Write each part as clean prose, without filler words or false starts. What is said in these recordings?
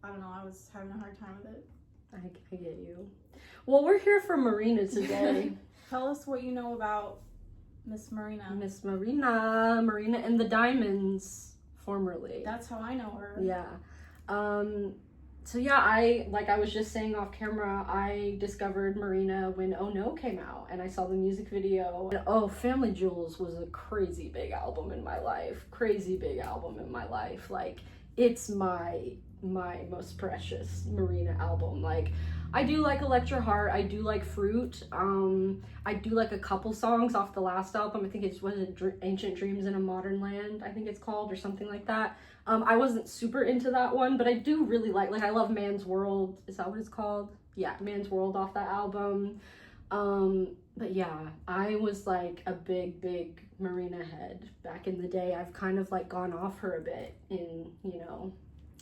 I don't know, I was having a hard time with it. I get you. Well, we're here for Marina today. Tell us what you know about Miss Marina. Miss Marina. Marina and the Diamonds, formerly. That's how I know her. Yeah. So yeah, I was just saying off camera, I discovered Marina when Oh No came out, and I saw the music video. And, oh, Family Jewels was a crazy big album in my life. Like, it's my most precious Marina album. Like, I do like Electra Heart, I do like Fruit, I do like a couple songs off the last album. I think it's, Ancient Dreams in a Modern Land, I think it's called, or something like that. I wasn't super into that one, but I do really like I love Man's World, is that what it's called? Yeah, Man's World off that album. But yeah, I was like a big Marina head back in the day. I've kind of like gone off her a bit in, you know,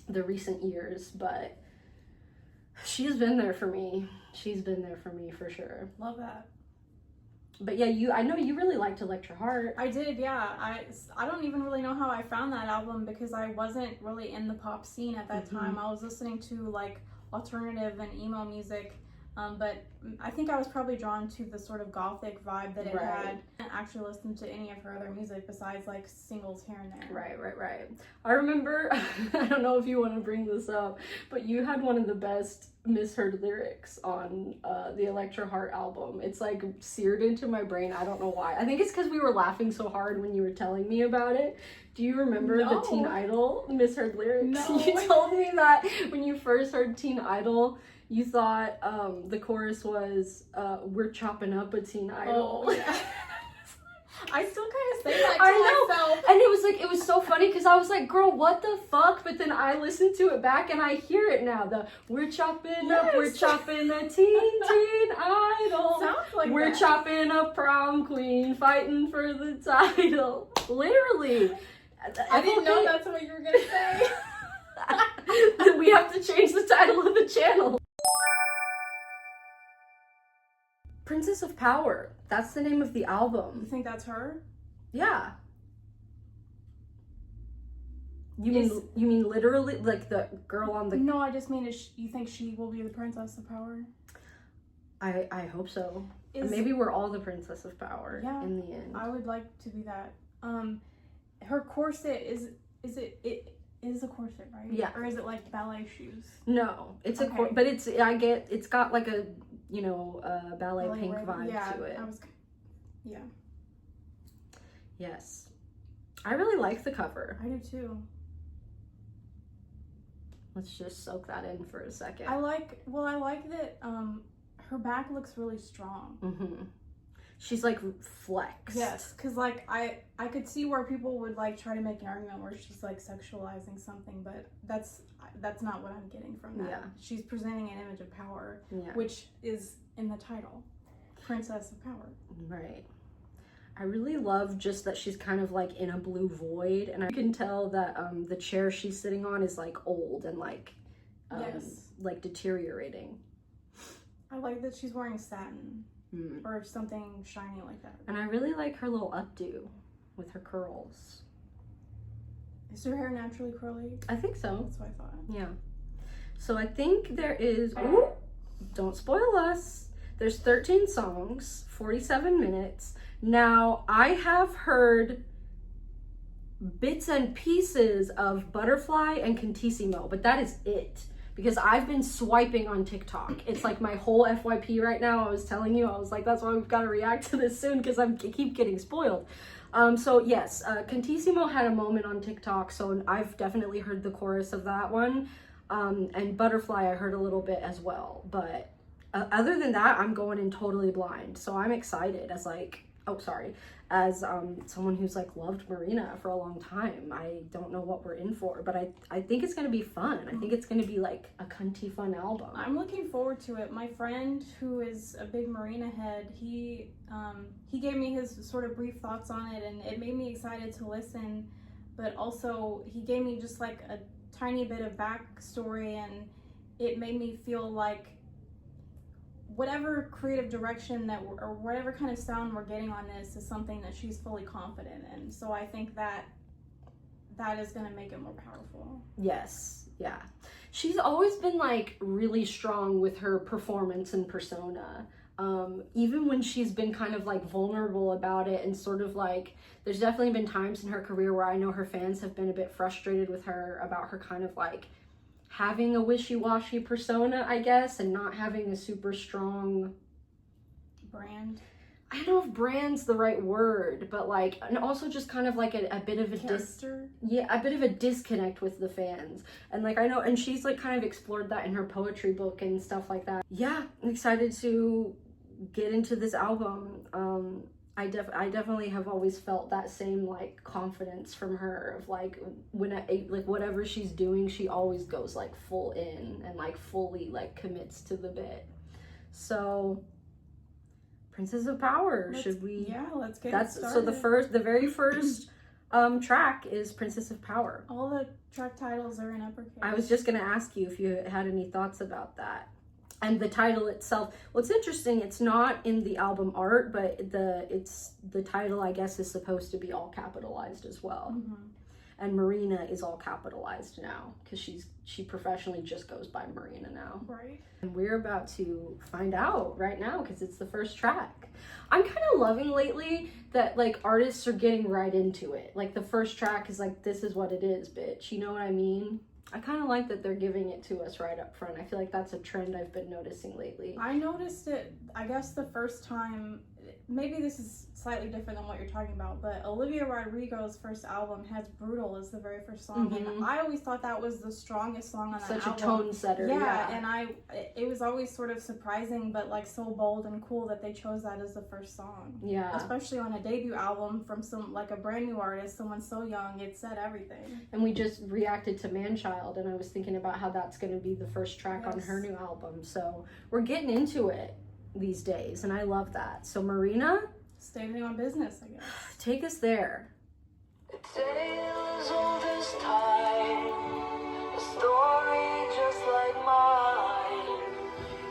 the recent years, but she's been there for me. She's been there for me for sure. Love that. But yeah, I know you really liked Electra Heart. I did, yeah. I don't even really know how I found that album, because I wasn't really in the pop scene at that time. I was listening to like alternative and emo music, but I think I was probably drawn to the sort of gothic vibe that it had. I didn't actually listen to any of her other music besides like singles here and there. Right. I remember, I don't know if you want to bring this up, but you had one of the best misheard lyrics on the Electra Heart album. It's like seared into my brain. I don't know why. I think it's because we were laughing so hard when you were telling me about it. Do you remember the Teen Idol misheard lyrics? No. You told me that when you first heard Teen Idol, you thought the chorus was we're chopping up a Teen Idol. Oh, yeah. I still kind of say that to myself. And it was so funny because I was like, girl, what the fuck? But then I listened to it back and I hear it now. We're chopping up, we're chopping a teen idol. Sounds like we're chopping up prom queen, fighting for the title. Literally. I didn't know that's what you were going to say. We have to change the title of the channel. Princess of Power. That's the name of the album. You think that's her? Yeah. You mean literally, like the girl on the... No, I just mean, you think she will be the Princess of Power? I hope so. Maybe we're all the Princess of Power in the end. I would like to be that. Her corset is a corset, right? Yeah. Or is it like ballet shoes? No, it's a but it's got like a, you know, ballet pink vibe to it. Yeah. Yes. I really like the cover. I do too. Let's just soak that in for a second. I like that her back looks really strong. She's like flexed. Yes, because like I could see where people would like try to make an argument where she's like sexualizing something, but that's not what I'm getting from that. Yeah. She's presenting an image of power, yeah, which is in the title, Princess of Power. Right. I really love just that she's kind of like in a blue void, and I can tell that the chair she's sitting on is like old and like like deteriorating. I like that she's wearing satin. Or something shiny like that. And I really like her little updo with her curls. Is her hair naturally curly? I think so. That's what I thought. Yeah. So I think there is... Ooh, don't spoil us. There's 13 songs, 47 minutes. Now, I have heard bits and pieces of Butterfly and Cantissimo, but that is it. Because I've been swiping on TikTok. It's like my whole FYP right now. I was telling you, I was like, that's why we've got to react to this soon, because I keep getting spoiled. So yes, Cantissimo had a moment on TikTok, so I've definitely heard the chorus of that one. And Butterfly I heard a little bit as well. But other than that, I'm going in totally blind. So I'm excited as like, as someone who's like loved Marina for a long time. I don't know what we're in for, but I think it's gonna be fun. I think it's gonna be like a cunty fun album. I'm looking forward to it. My friend who is a big Marina head, he gave me his sort of brief thoughts on it, and it made me excited to listen, but also he gave me just like a tiny bit of backstory, and it made me feel like whatever creative direction or whatever kind of sound we're getting on this is something that she's fully confident in. So I think that is going to make it more powerful. Yes. Yeah. She's always been like really strong with her performance and persona. Even when she's been kind of like vulnerable about it and sort of like, there's definitely been times in her career where I know her fans have been a bit frustrated with her about her kind of like having a wishy-washy persona, I guess, and not having a super strong brand. I don't know if brand's the right word, but like, and also just kind of like a bit of a a bit of a disconnect with the fans. And like, I know, and she's like kind of explored that in her poetry book and stuff like that. Yeah, I'm excited to get into this album. I definitely have always felt that same like confidence from her of like like whatever she's doing, she always goes like full in and like fully like commits to the bit. So Princess of Power, should we? Yeah, let's get it started. So the very first track is Princess of Power. All the track titles are in uppercase. I was just gonna ask you if you had any thoughts about that. And the title itself, well, it's interesting, it's not in the album art, but the title, I guess, is supposed to be all capitalized as well. Mm-hmm. And Marina is all capitalized now because she professionally just goes by Marina now. Right. And we're about to find out right now because it's the first track. I'm kind of loving lately that like artists are getting right into it. Like the first track is like, this is what it is, bitch. You know what I mean? I kind of like that they're giving it to us right up front. I feel like that's a trend I've been noticing lately. I noticed it, I guess the first time, maybe this is slightly different than what you're talking about, but Olivia Rodrigo's first album has Brutal as the very first song, and I always thought that was the strongest song on that album. Such a tone setter. Yeah, and it was always sort of surprising, but like so bold and cool that they chose that as the first song. Yeah. Especially on a debut album from like a brand new artist, someone so young, it said everything. And we just reacted to Man-Child, and I was thinking about how that's going to be the first track on her new album, so we're getting into it these days, and I love that. So Marina, stating on business, I guess. Take us there. The tales all this time, a story just like mine.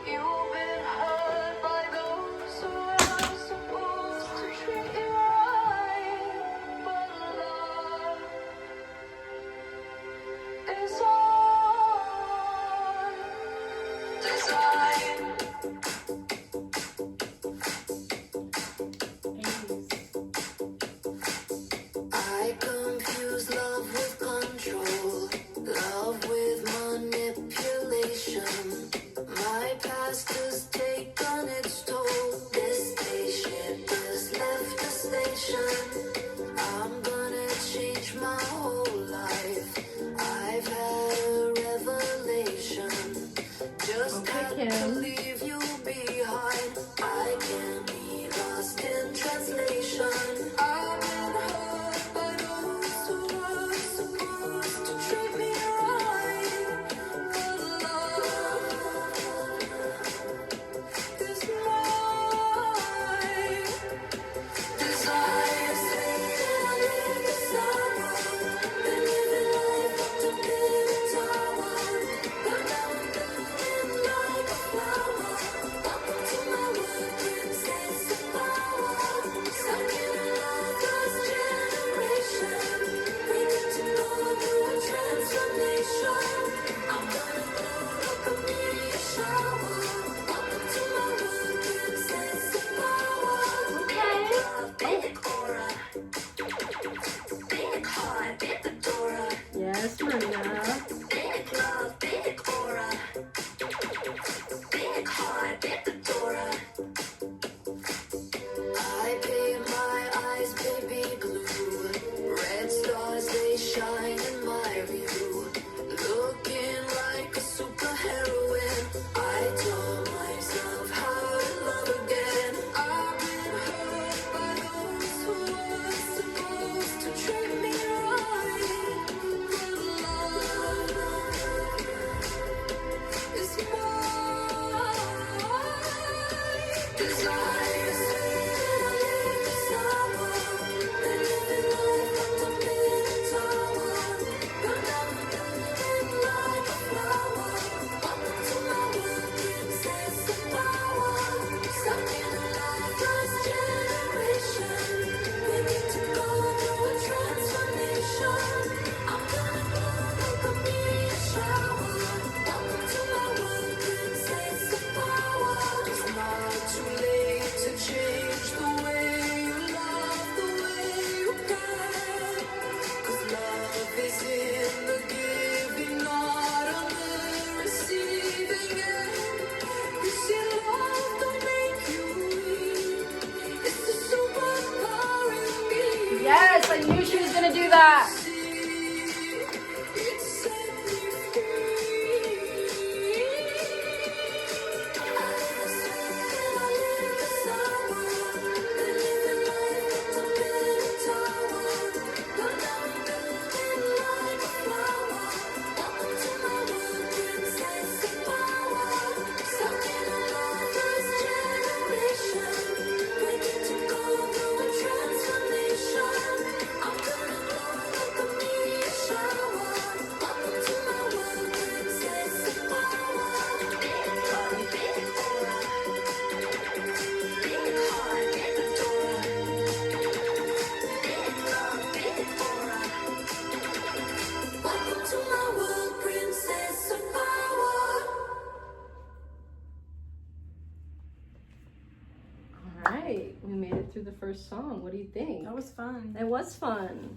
You've been hurt by those who are supposed to treat you right, but love is on design. I confuse love with control, love with manipulation. My past has taken its toll. This spaceship has left the station. I'm gonna change my whole life. I've had a revelation. Just had to leave you behind. I can't be lost in translation. I've been hurt by those who are supposed to treat me right, but love is mine. Desire sweet and sour. Been living life up to bid and tower, but now I'm blooming like a flower. through the first song. What do you think? That was fun. It was fun.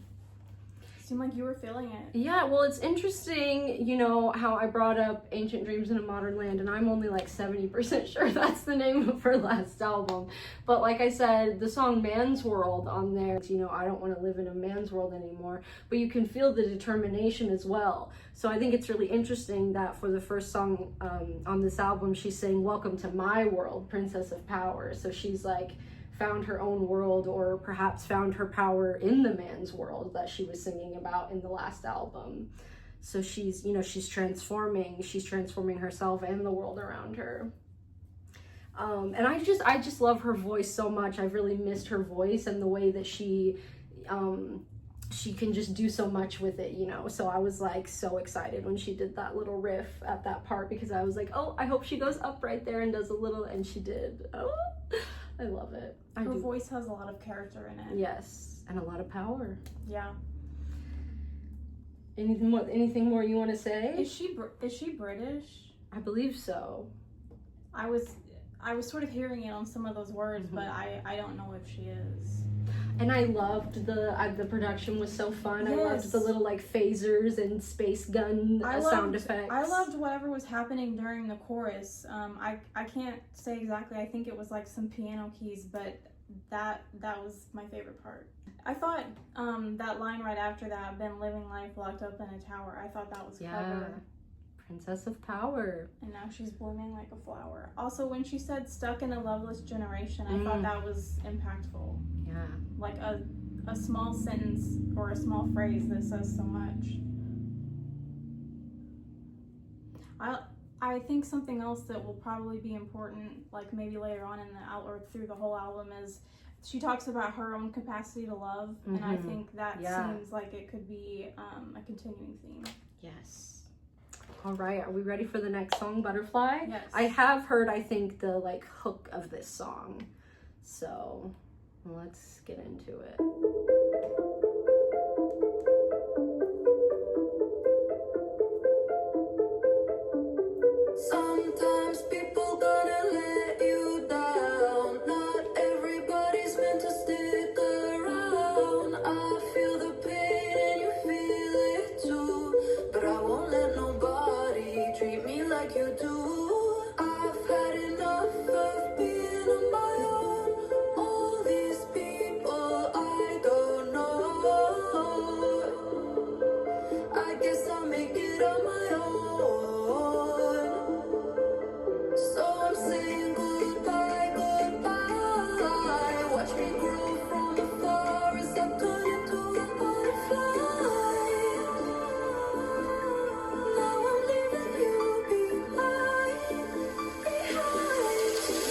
Seemed like you were feeling it. Yeah, well, it's interesting, you know, how I brought up Ancient Dreams in a Modern Land, and I'm only like 70% sure that's the name of her last album. But like I said, the song Man's World on there, you know, I don't want to live in a man's world anymore, but you can feel the determination as well. So I think it's really interesting that for the first song on this album, she's saying, "Welcome to my world, Princess of Power." So she's like, found her own world, or perhaps found her power in the man's world that she was singing about in the last album. So she's, you know, she's transforming herself and the world around her. And I just love her voice so much. I've really missed her voice and the way that she can just do so much with it, you know. So I was like so excited when she did that little riff at that part, because I was like, oh, I hope she goes up right there and does a little, and she did. Oh, I love it. Her voice has a lot of character in it. Yes, and a lot of power. Yeah. Anything more you want to say? Is she British? I believe so. I was sort of hearing it on some of those words, but I don't know if she is. And I loved the production was so fun. Yes. I loved the little like phasers and space gun sound effects. I loved whatever was happening during the chorus. I can't say exactly. I think it was like some piano keys, but that was my favorite part. I thought that line right after that, "Been living life locked up in a tower," I thought that was clever. Princess of Power. And now she's blooming like a flower. Also, when she said "stuck in a loveless generation," I thought that was impactful. Yeah. Like a small sentence or a small phrase that says so much. I think something else that will probably be important, like maybe later on in the or through the whole album, is she talks about her own capacity to love, and I think that seems like it could be a continuing theme. Yes. All right, are we ready for the next song, Butterfly? Yes. I have heard, I think, the like hook of this song, so let's get into it. Sometimes people gonna let you down. Not everybody's meant to stick around. I feel the pain and you feel it too, but I won't let nobody treat me like you do. I've had enough of being on my own. All these people I don't know. I guess I'll make it on my own. So I'm saying goodbye, goodbye. Watch me grow from afar as I turn into a butterfly. Now I'm leaving you behind.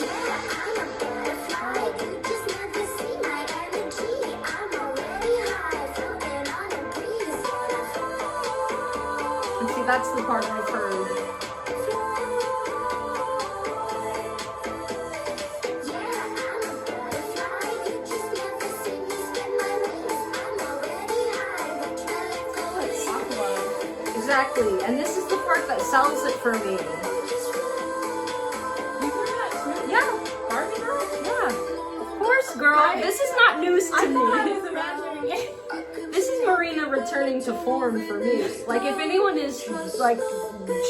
Yeah, I'm a butterfly. You just never see my energy. I'm already high, floating on a breeze. And see, that's the part I've heard. Exactly, and this is the part that sells it for me. You heard that too? Yeah, Barbie girl? yeah. Of course, girl. This is not news to I thought I me. was imagining it. This is Marina returning to form for me. Like, if anyone is like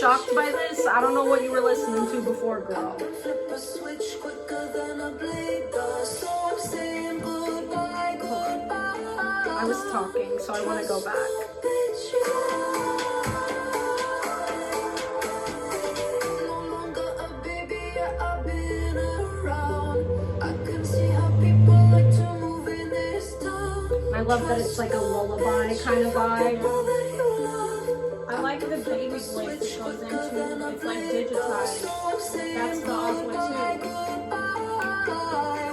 shocked by this, I don't know what you were listening to before, girl. Flip a switch quicker than a blade does. So I'm saying goodbye, goodbye. I was talking, so I want to go back. No longer a baby, I've been around. I can see how people like to move in this town. I love that it's like a lullaby kind of vibe. I like the baby voice it goes into. It's like digitized. That's the awkward too.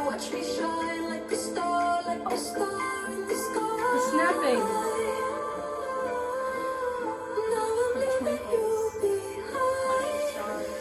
Watch me shine like a star, like a star in the sky. The snapping. It twinkles like stars.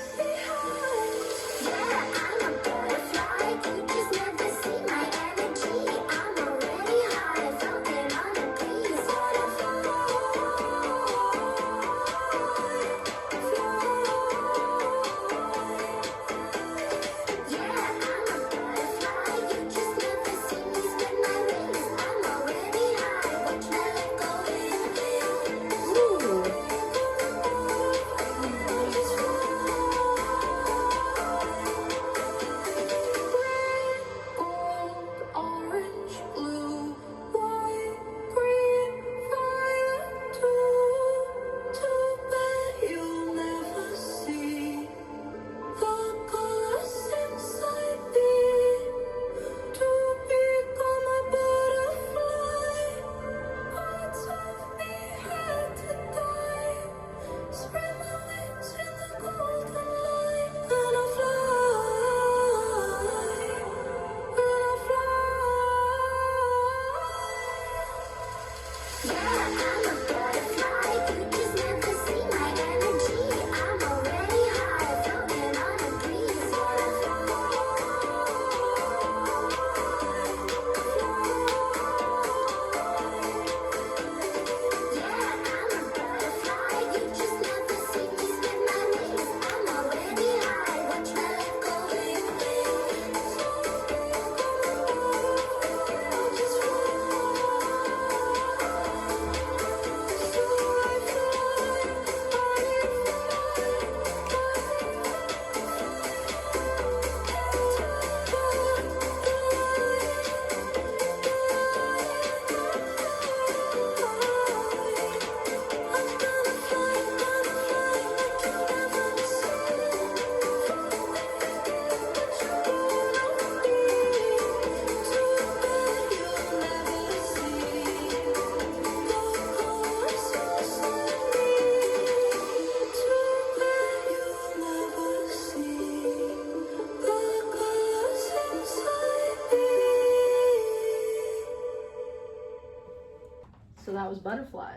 Butterfly.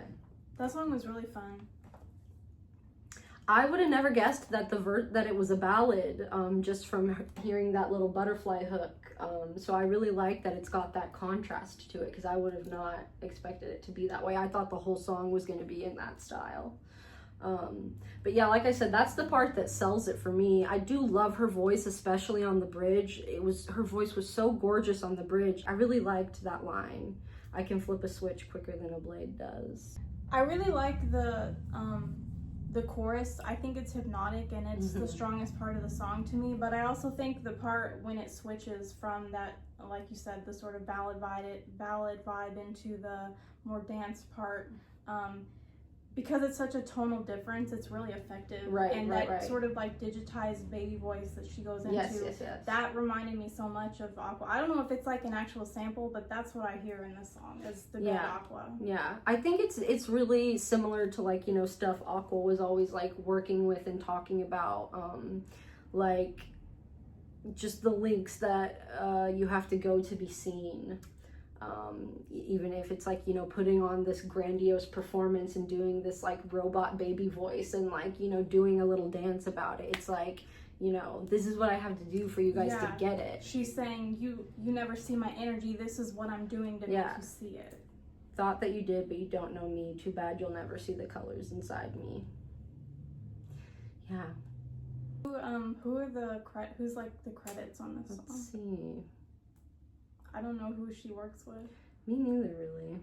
That song was really fun. I would have never guessed that that it was a ballad, just from hearing that little butterfly hook. So I really like that it's got that contrast to it, because I would have not expected it to be that way. I thought the whole song was going to be in that style. But yeah, like I said, that's the part that sells it for me. I do love her voice, especially on the bridge. Her voice was so gorgeous on the bridge. I really liked that line. I can flip a switch quicker than a blade does. I really like the chorus. I think it's hypnotic and it's the strongest part of the song to me, but I also think the part when it switches from that, like you said, the sort of ballad vibe into the more dance part, because it's such a tonal difference, it's really effective. And that sort of like digitized baby voice that she goes into, yes. that reminded me so much of Aqua. I don't know if it's like an actual sample, but that's what I hear in this song, is the good Aqua. Yeah, I think it's really similar to, like, you know, stuff Aqua was always like working with and talking about, like just the links that you have to go to be seen. Even if it's like, you know, putting on this grandiose performance and doing this like robot baby voice and like, you know, doing a little dance about it. It's like, you know, this is what I have to do for you guys to get it. She's saying, you never see my energy. This is what I'm doing to make you see it. Thought that you did, but you don't know me. Too bad you'll never see the colors inside me. Yeah. Who are who's like the credits on this song? Let's see. I don't know who she works with. Me neither, really.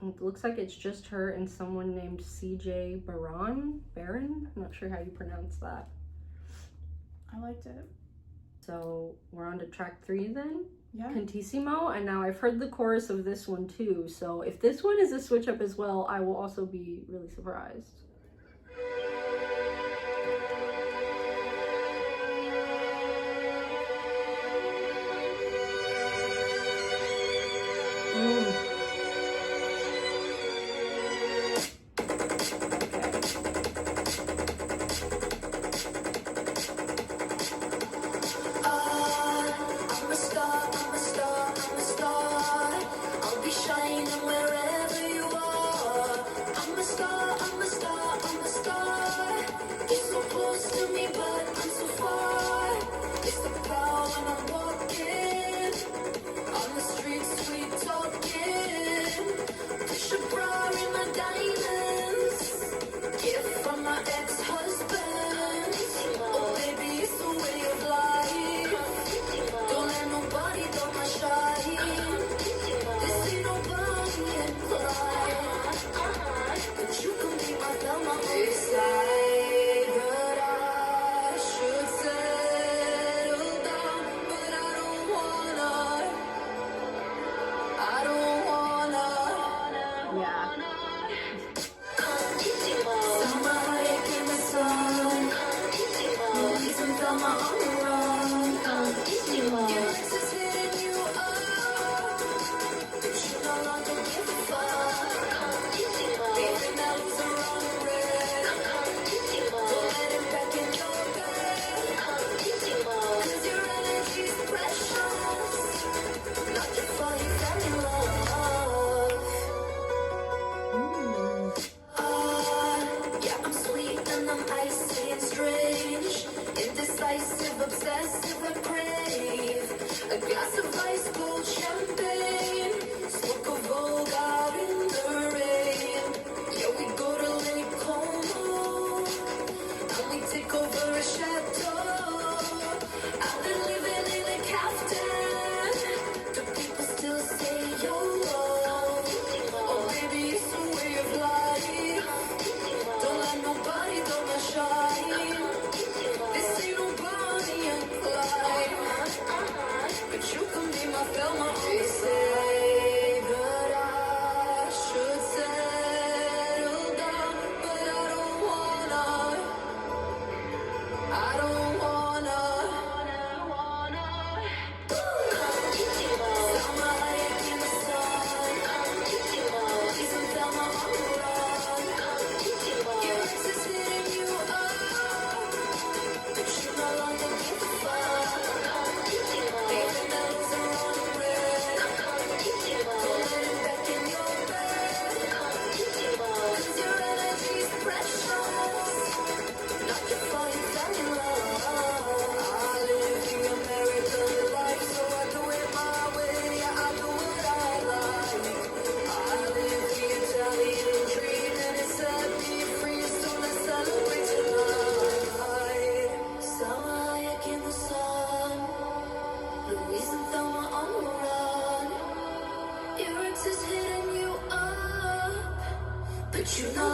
It looks like it's just her and someone named CJ Baron? I'm not sure how you pronounce that. I liked it. So we're on to track 3 then? Yeah. Cantissimo, and now I've heard the chorus of this one too, so if this one is a switch up as well, I will also be really surprised. I'll be shining wherever you are. I'm a star,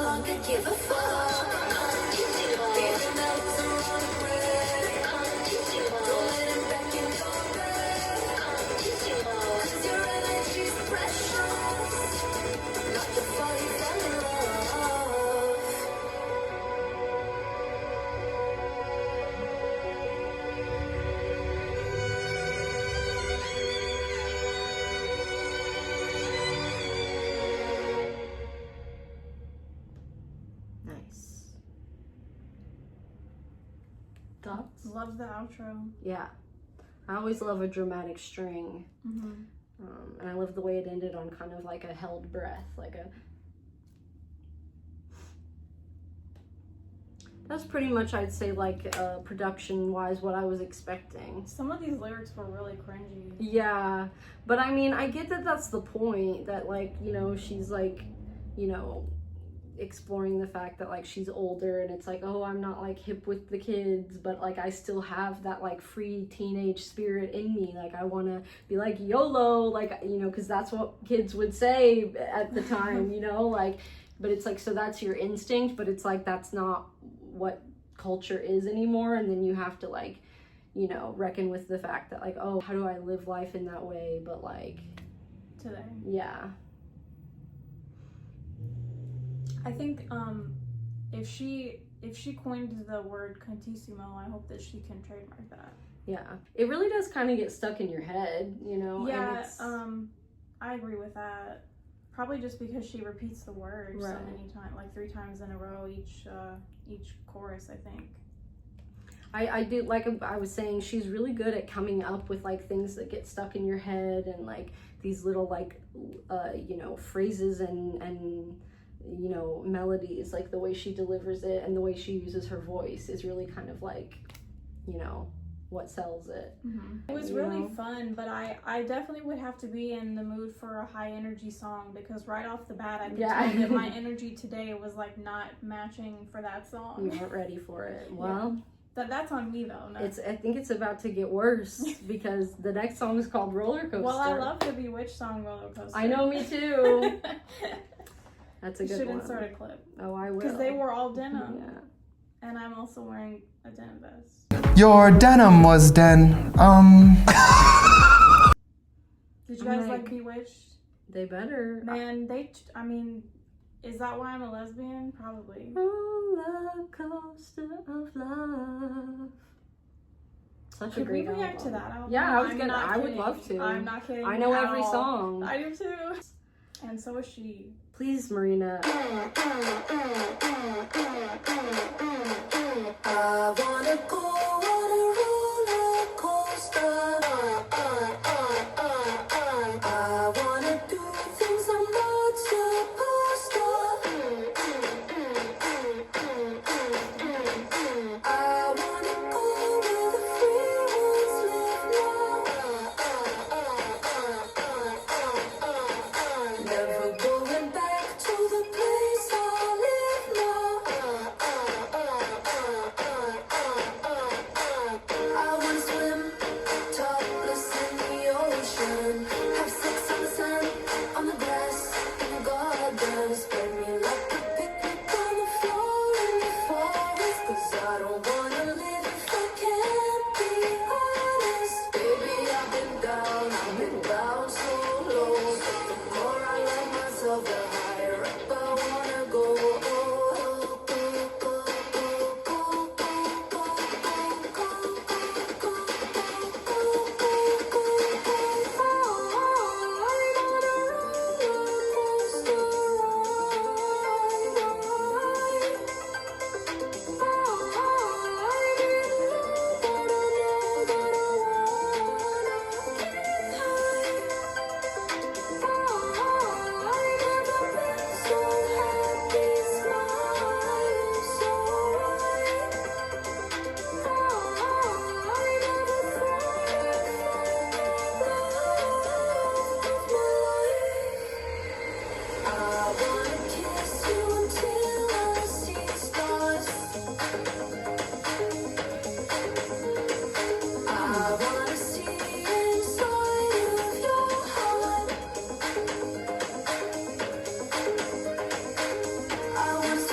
longer give a fuck. Giving out the wrong breath. Don't let him back in your bed. 'Cause your energy's precious. Not the fall you fell in love. Nice. Thoughts? Love the outro. Yeah. I always love a dramatic string. Mm-hmm. And I love the way it ended on kind of like a held breath, like a... That's pretty much, I'd say, like, production-wise, what I was expecting. Some of these lyrics were really cringy. Yeah, but I mean, I get that that's the point, that, like, you know, she's, like, you know, exploring the fact that, like, she's older, and it's like, oh, I'm not, like, hip with the kids, but, like, I still have that, like, free teenage spirit in me. Like, I want to be like, YOLO, like, you know, because that's what kids would say at the time, you know, like, but it's like, so that's your instinct, but it's like, that's not what culture is anymore. And then you have to, like, you know, reckon with the fact that, like, oh, how do I live life in that way, but, like, Today. yeah. I think if she coined the word cantissimo, I hope that she can trademark that. Yeah, it really does kind of get stuck in your head, you know. Yeah, and it's... I agree with that. Probably just because she repeats the word so Right. many times, like 3 times in a row each chorus, I think. I do, like I was saying, she's really good at coming up with, like, things that get stuck in your head, and, like, these little, like, you know, phrases and you know, melodies. Like, the way she delivers it and the way she uses her voice is really kind of, like, you know, what sells it. Mm-hmm. It was really fun, but I definitely would have to be in the mood for a high energy song, because right off the bat I could tell that my energy today was, like, not matching for that song. You weren't ready for it. Well, that's on me though. No. I think it's about to get worse, because the next song is called Roller Coaster. Well, I love the Bewitched song Roller Coaster. I know, me too. That's a good one. You should insert a clip. Oh, I will. Because they were all denim. Yeah. And I'm also wearing a denim vest. Your denim was Did you guys like- like Bewitched? They better. Man, I mean, is that why I'm a lesbian? Probably. Roller coaster of love. Such a Could we great react album. to that album? Yeah, I was I'm gonna. not I would kidding. love to. I'm not kidding. I know at every all. song. I do too. And so is she. Please, Marina. I wanna go on a roller coaster. I wanna do things I'm not supposed to. I wanna go where the free ones live now. Never going back to the place I lived.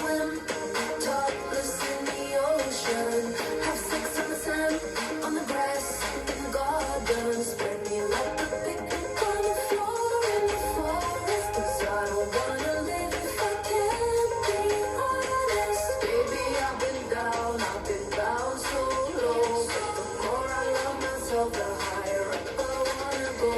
swim, topless in the ocean. Have sex on the sand, on the grass, in the garden. Spread me like a picnic on the floor in the forest. 'Cause I don't wanna live if I can't be honest. Baby, I've been down so low. The more I love myself, the higher up I wanna go.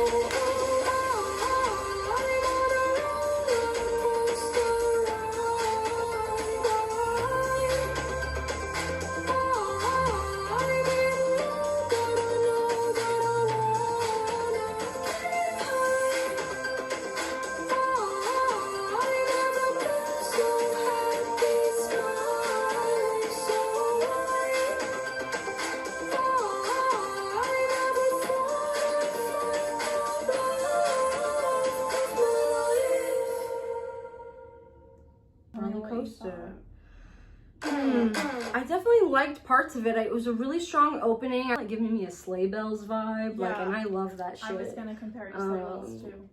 Roller coaster. I definitely liked parts of it. It was a really strong opening, like giving me a Sleigh Bells vibe. Like, Yeah. and I love that shit. I was gonna compare it to Sleigh Bells too.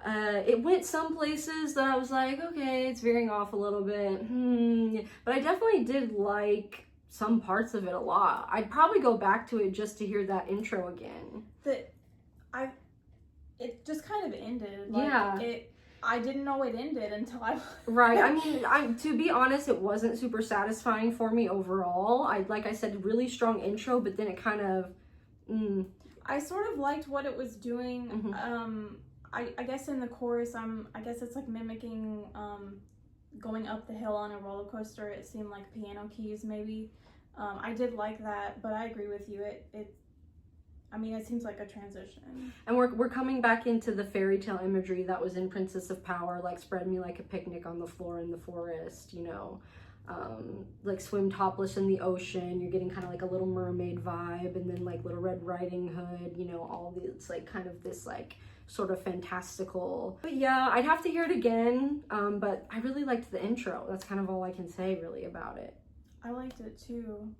It went some places that I was like, okay, it's veering off a little bit. But I definitely did like some parts of it a lot. I'd probably go back to it just to hear that intro again. It just kind of ended. Like, Yeah. I didn't know it ended until I. Right. I mean, to be honest, it wasn't super satisfying for me overall. Like I said, really strong intro, but then it kind of. I sort of liked what it was doing. Mhm. I guess in the chorus, I guess it's like mimicking going up the hill on a roller coaster. It seemed like piano keys, maybe. I did like that, but I agree with you. It seems like a transition. And we're coming back into the fairy tale imagery that was in Princess of Power, like spread me like a picnic on the floor in the forest, you know, like swim topless in the ocean. You're getting kind of like a Little Mermaid vibe, and then like Little Red Riding Hood, you know, all these like kind of this like sort of fantastical. But yeah, I'd have to hear it again, but I really liked the intro. That's kind of all I can say really about it. I liked it too.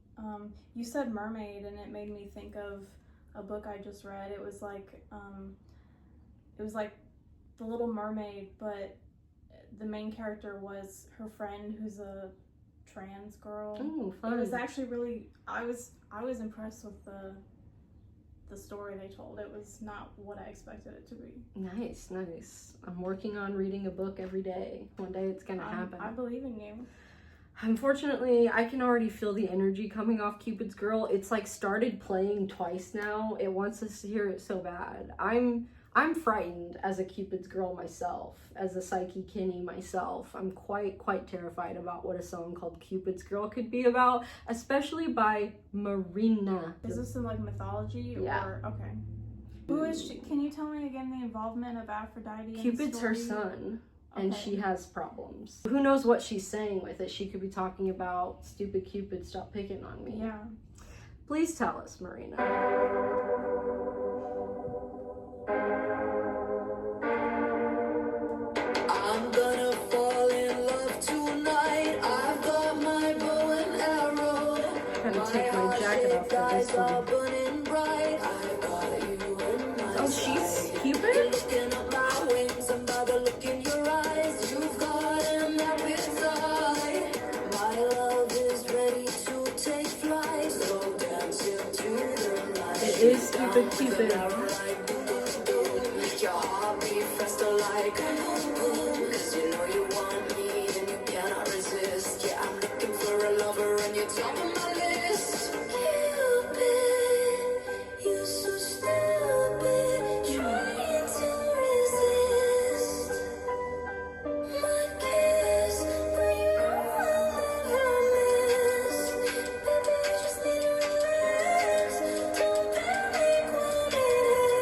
You said mermaid, and it made me think of a book I just read. It was like The Little Mermaid, but the main character was her friend who's a trans girl. Ooh, fun. It was actually really, I was impressed with the story they told. It was not what I expected it to be. Nice. I'm working on reading a book every day. One day it's gonna happen. I believe in you. Unfortunately, I can already feel the energy coming off Cupid's Girl. It's like started playing twice now. It wants us to hear it so bad. I'm frightened as a Cupid's Girl myself, as a Psyche Kinney myself. I'm quite terrified about what a song called Cupid's Girl could be about, especially by Marina. Is this in like mythology? Yeah. Or okay. Who is she? Can you tell me again the involvement of Aphrodite? in Cupid's the her story? son. And Okay. she has problems. Who knows what she's saying with it? She could be talking about stupid Cupid, stop picking on me. Yeah. Please tell us, Marina. I'm gonna fall in love tonight. I've got my bow and arrow. Gotta take my jacket off for this one. Burning bright. I've got you in my Oh, she's sight. Cupid? Looking up my wings, I'm about to look in your eyes. You've got an appetite. My love is ready to take flight. So dance into the night. It is stupid Cupid. Your heart beat faster like a boom boom. 'Cause you know you want me and you cannot resist. Yeah, I'm looking for a lover and you're top of my list. Cupid, you're so stupid, trying to resist my kiss, but you know I'll never miss. Baby, you just need to relax. Don't panic when it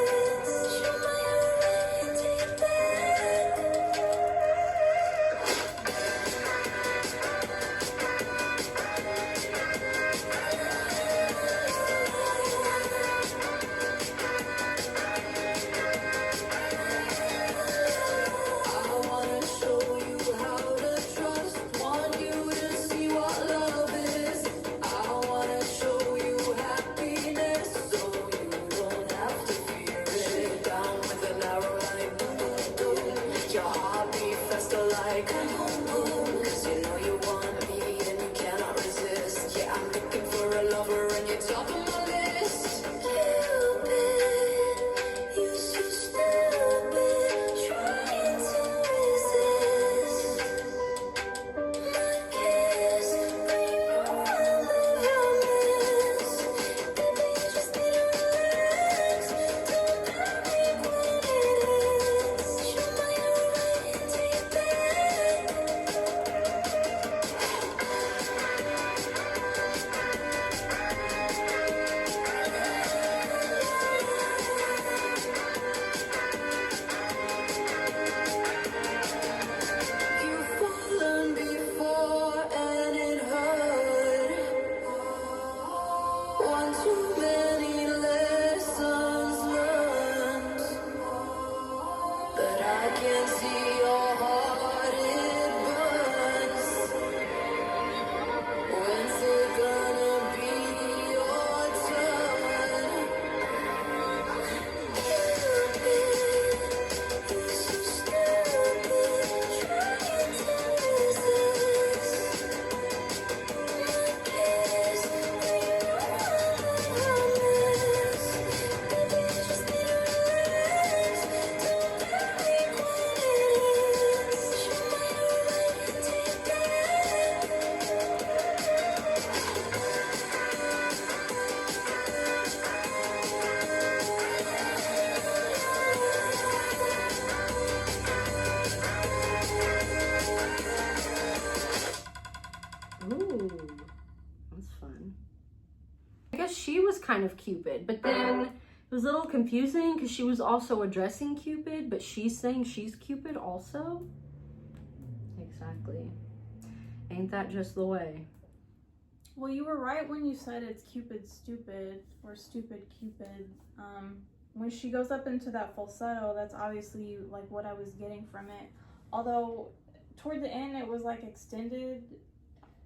Ooh, that's fun. I guess she was kind of Cupid, but then it was a little confusing because she was also addressing Cupid, but she's saying she's Cupid also. Exactly. Ain't that just the way? Well, you were right when you said it's Cupid stupid or stupid Cupid. When she goes up into that falsetto, that's obviously like what I was getting from it. Although toward the end it was like extended.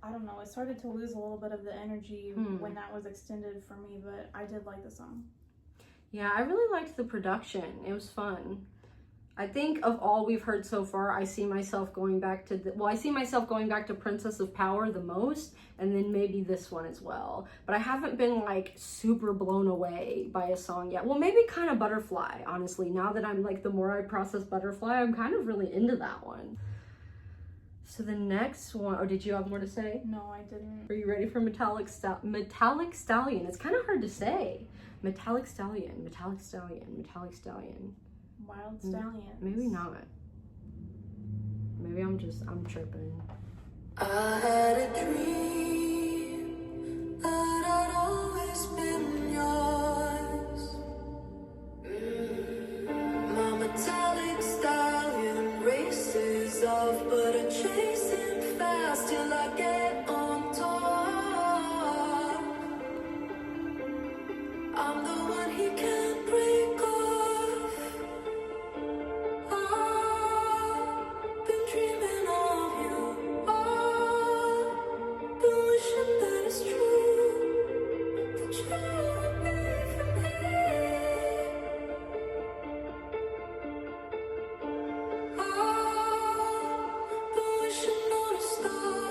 I don't know, it started to lose a little bit of the energy when that was extended for me, but I did like the song. Yeah, I really liked the production. It was fun. I think of all we've heard so far, I see myself going back to Princess of Power the most, and then maybe this one as well. But I haven't been like super blown away by a song yet. Well, maybe kind of Butterfly, honestly. Now that I'm like, the more I process Butterfly, I'm kind of really into that one. So the next one, or did you have more to say? No, I didn't. Are you ready for Metallic Stallion? It's kind of hard to say. Metallic Stallion. Wild Stallions. Maybe not. Maybe I'm tripping. I had a dream that I'd always been yours. My metallic stallion races off, but I'm chasing fast till I get on top. I'm the one he can't break off. I've been dreaming of you. I've been wishing that it's true, that you would be for me. I've been wishing on a star.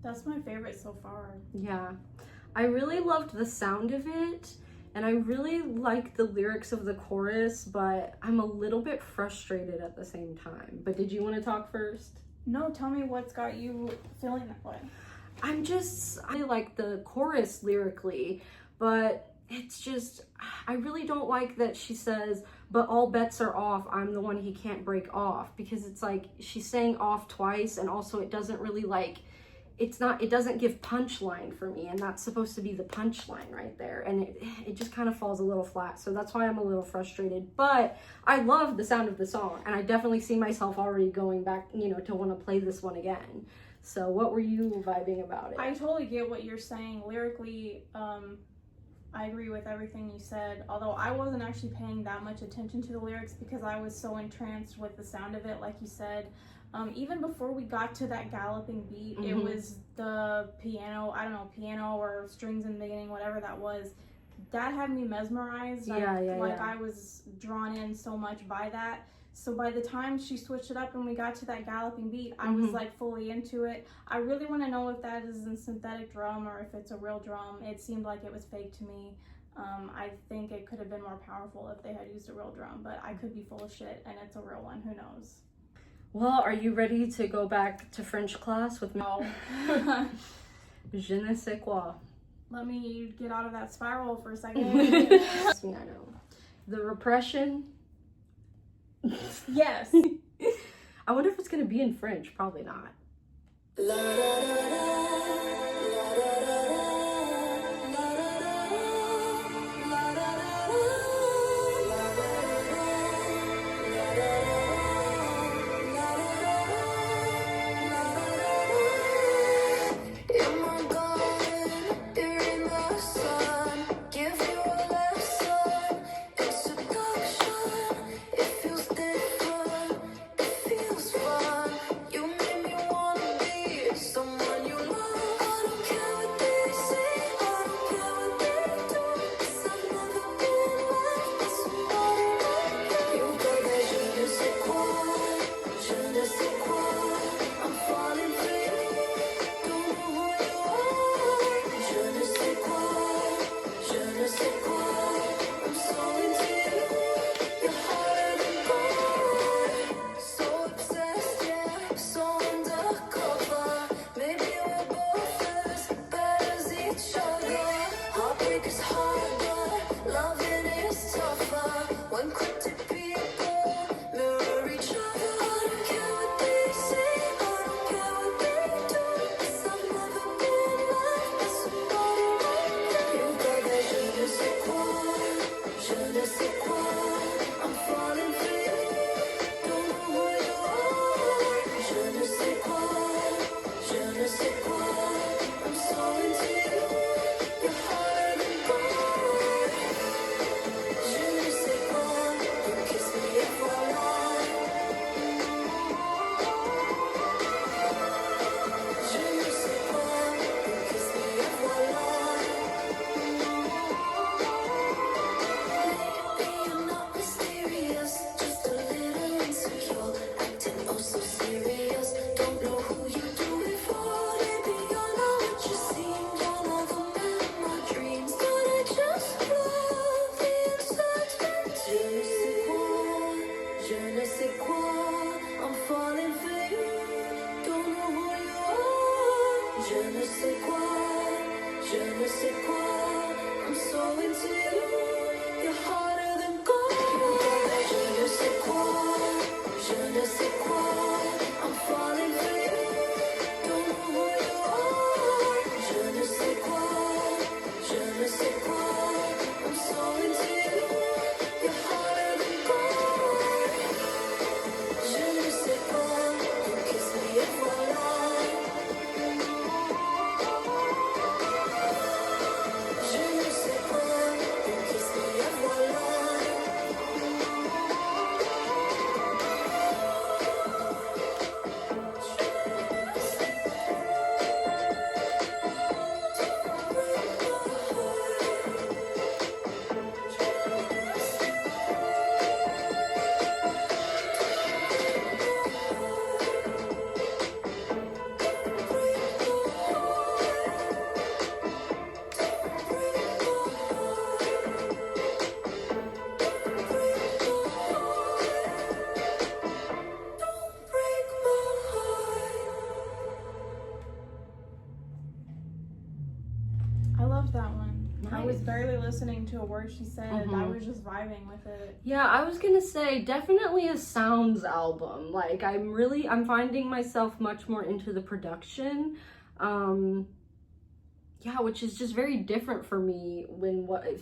That's my favorite so far. Yeah. I really loved the sound of it, and I really like the lyrics of the chorus, but I'm a little bit frustrated at the same time. But did you want to talk first? No, tell me what's got you feeling that way. I like the chorus lyrically, but it's just, I really don't like that she says, but all bets are off, I'm the one he can't break off, because it's like she's saying off twice, and also it doesn't really like, it doesn't give punchline for me, and that's supposed to be the punchline right there, and it just kind of falls a little flat, so that's why I'm a little frustrated. But I love the sound of the song, and I definitely see myself already going back, you know, to want to play this one again. So what were you vibing about it? I totally get what you're saying. Lyrically, I agree with everything you said, although I wasn't actually paying that much attention to the lyrics because I was so entranced with the sound of it, like you said. Even before we got to that galloping beat, it was the piano, I don't know, piano or strings in the beginning, whatever that was. That had me mesmerized. I was drawn in so much by that. So by the time she switched it up and we got to that galloping beat, I was like fully into it. I really want to know if that is a synthetic drum or if it's a real drum. It seemed like it was fake to me. I think it could have been more powerful if they had used a real drum, but I could be full of shit and it's a real one. Who knows? Well, are you ready to go back to French class with me? No. Je ne sais quoi. Let me get out of that spiral for a second. I know. The repression. Yes. I wonder if it's gonna be in French. Probably not. I love that one. Nice. I was barely listening to a word she said. I Mhm. was just vibing with it. Yeah, I was gonna say definitely a sounds album. Like I'm finding myself much more into the production. Yeah, which is just very different for me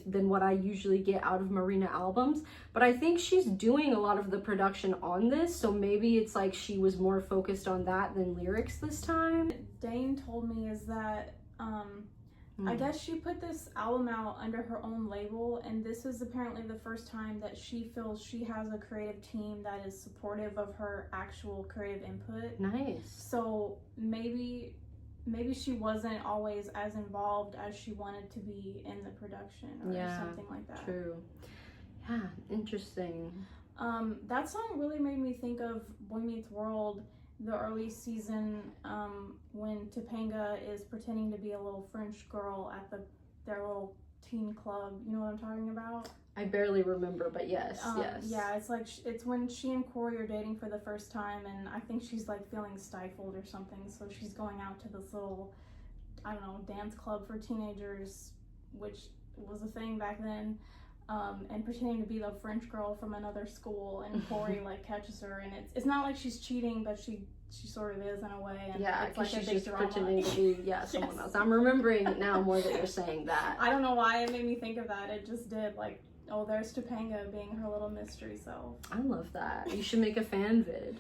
than what I usually get out of Marina albums. But I think she's doing a lot of the production on this, so maybe it's like she was more focused on that than lyrics this time. Dane told me is that I guess she put this album out under her own label, and this is apparently the first time that she feels she has a creative team that is supportive of her actual creative input. Nice. So maybe she wasn't always as involved as she wanted to be in the production or something like that. True. Yeah, interesting. That song really made me think of Boy Meets World, the early season, when Topanga is pretending to be a little French girl at their little teen club. You know what I'm talking about? I barely remember, but yes. Yeah, it's like it's when she and Corey are dating for the first time, and I think she's like feeling stifled or something, so she's going out to this little, I don't know, dance club for teenagers, which was a thing back then, and pretending to be the French girl from another school, and Corey like catches her, and it's not like she's cheating, but she sort of is in a way, and yeah, it's like she's a big just drama. pretending to be someone Yes. else. I'm remembering it now more that you're saying that. I don't know why it made me think of that. It just did. Like, oh, there's Topanga being her little mystery self. I love that. You should make a fan vid.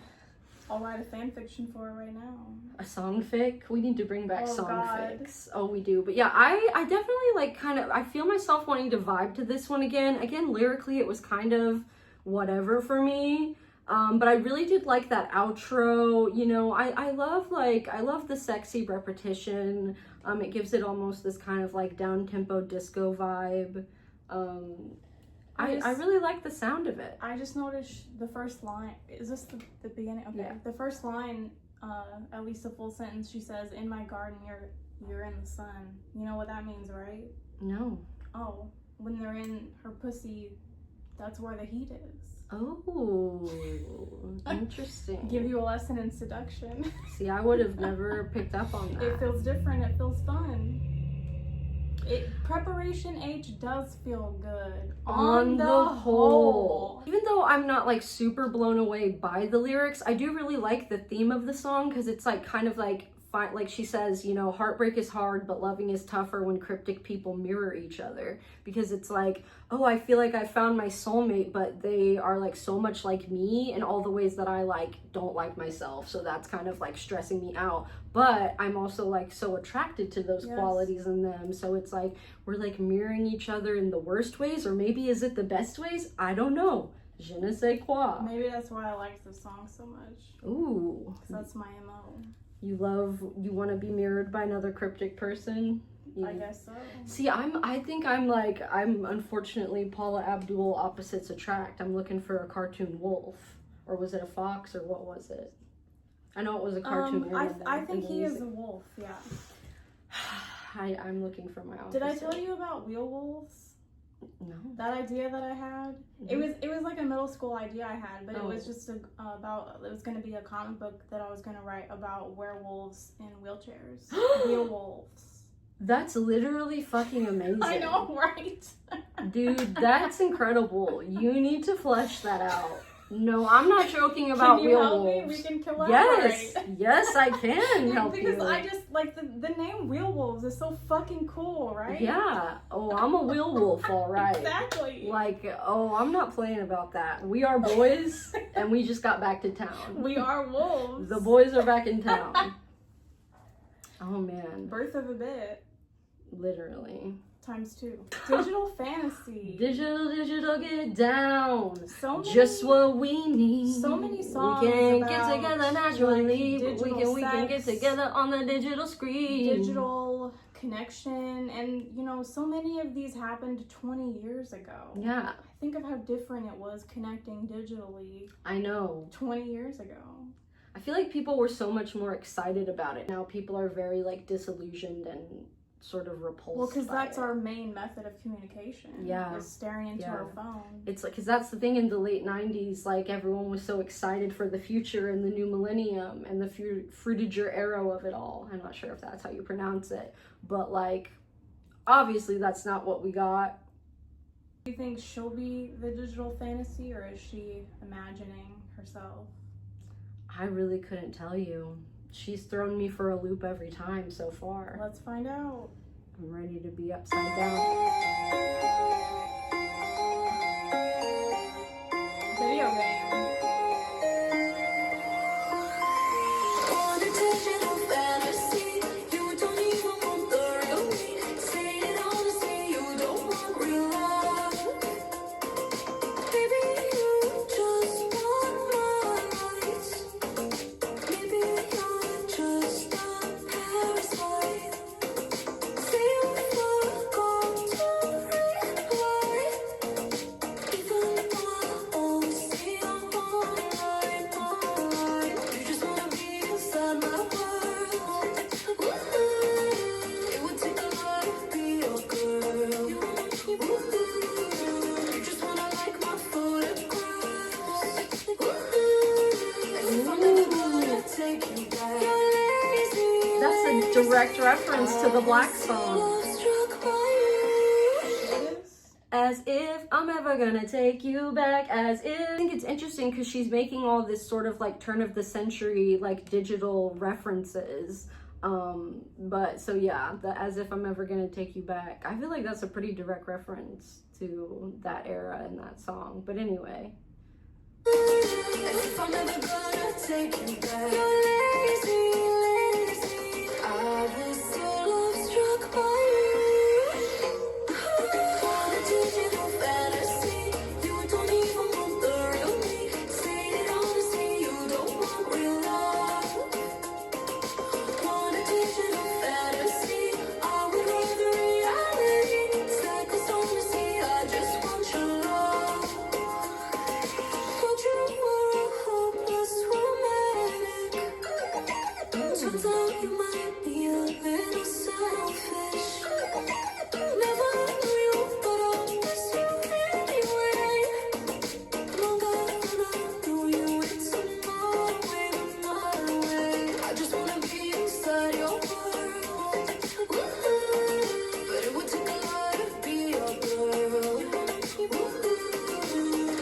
I'll write a fan fiction for it right now. A song fic? We need to bring back Oh, song God. fics. Oh, we do. But yeah, I definitely like I feel myself wanting to vibe to this one again. Again, lyrically, it was kind of whatever for me. But I really did like that outro. You know, I love the sexy repetition. It gives it almost this kind of like down-tempo disco vibe. I really like the sound of it. I just noticed the first line. Is this the beginning? Okay. Yeah. The first line, at least a full sentence, she says, "In my garden, you're in the sun." You know what that means, right? No. Oh, when they're in her pussy, that's where the heat is. Oh, interesting. Give you a lesson in seduction. See, I would have never picked up on that. It feels different. It feels fun. Preparation H does feel good On the whole. Even though I'm not like super blown away by the lyrics, I do really like the theme of the song because it's like kind of like like she says, you know, heartbreak is hard, but loving is tougher when cryptic people mirror each other. Because it's like, oh, I feel like I found my soulmate, but they are like so much like me in all the ways that I like don't like myself. So that's kind of like stressing me out. But I'm also like so attracted to those qualities in them. So it's like we're like mirroring each other in the worst ways, or maybe is it the best ways? I don't know. Je ne sais quoi. Maybe that's why I liked the song so much. Ooh. 'Cause that's my MO. You want to be mirrored by another cryptic person? I guess so. See, I think I'm unfortunately Paula Abdul opposites attract. I'm looking for a cartoon wolf. Or was it a fox, or what was it? I know it was a cartoon. I think he is a wolf, yeah. I'm looking for my opposite. Did I tell you about wheel wolves? No. That idea that I had? Mhm. It was like a middle school idea I had, but it Oh. was just it was going to be a comic book that I was going to write about werewolves in wheelchairs. Wheel wolves. That's literally fucking amazing. I know, right? Dude, that's incredible. You need to flesh that out. No, I'm not joking about Can you wheel help me? wolves. We can collaborate. Yes, I can help you. Because I just like the name wheel wolves is so fucking cool, right? Yeah. Oh, I'm a wheel wolf, all right. Exactly. Like, oh, I'm not playing about that. We are boys, and we just got back to town. We are wolves. The boys are back in town. Oh man, Birth of a bit literally. ×2. Digital fantasy. Digital, get down. So many, Just what we need. so many songs We can about, get together naturally. like, we can get sex, together on the digital screen. digital connection, and you know, so many of these happened 20 years ago. Yeah, Think of how different it was connecting digitally I know. 20 years ago. I feel like people were so much more excited about it. Now people are very like disillusioned and sort of repulsed. Well, because by that's it. our main method of communication. Yeah. Is staring into Yeah. our phone. It's like, because that's the thing, in the late 90s, like everyone was so excited for the future and the new millennium and the fruitiger era of it all. I'm not sure if that's how you pronounce it, but like obviously that's not what we got. Do you think she'll be the digital fantasy, or is she imagining herself? I really couldn't tell you. She's thrown me for a loop every time so far. Let's find out. I'm ready to be upside down. Video game. On a digital fantasy, you don't even want the real me. Say it honestly, you don't want real love. Maybe you just want my lights. Maybe you're just a parasite. Say you forgot to reply, even though I always see I'm online. You just wanna be inside my world. It would take a lot to be your girl. You just wanna like my photographs. If I'm never gonna take you back, you're lazy. That's a direct reference to the Black song. Love struck by you. It is? As if I'm ever gonna take you back, as if. I think it's interesting because she's making all this sort of like turn of the century, like digital references. But so yeah, the as if I'm ever gonna take you back. I feel like that's a pretty direct reference to that era and that song. But anyway. As if I'm never gonna take you back. You're lazy, lazy. I was so love struck by you. On a digital fantasy, you don't even want the real me. Say it honestly, you don't want real love. On a digital fantasy, I would rather reality. Cycles honestly, I just want your love. Thought you were a hopeless romantic. Turns out you might be a little selfish. Never knew you, but I'll miss you anyway. Longer than I knew you, it's my way, my way. I just wanna be inside your world. But it would take a lot to be your girl.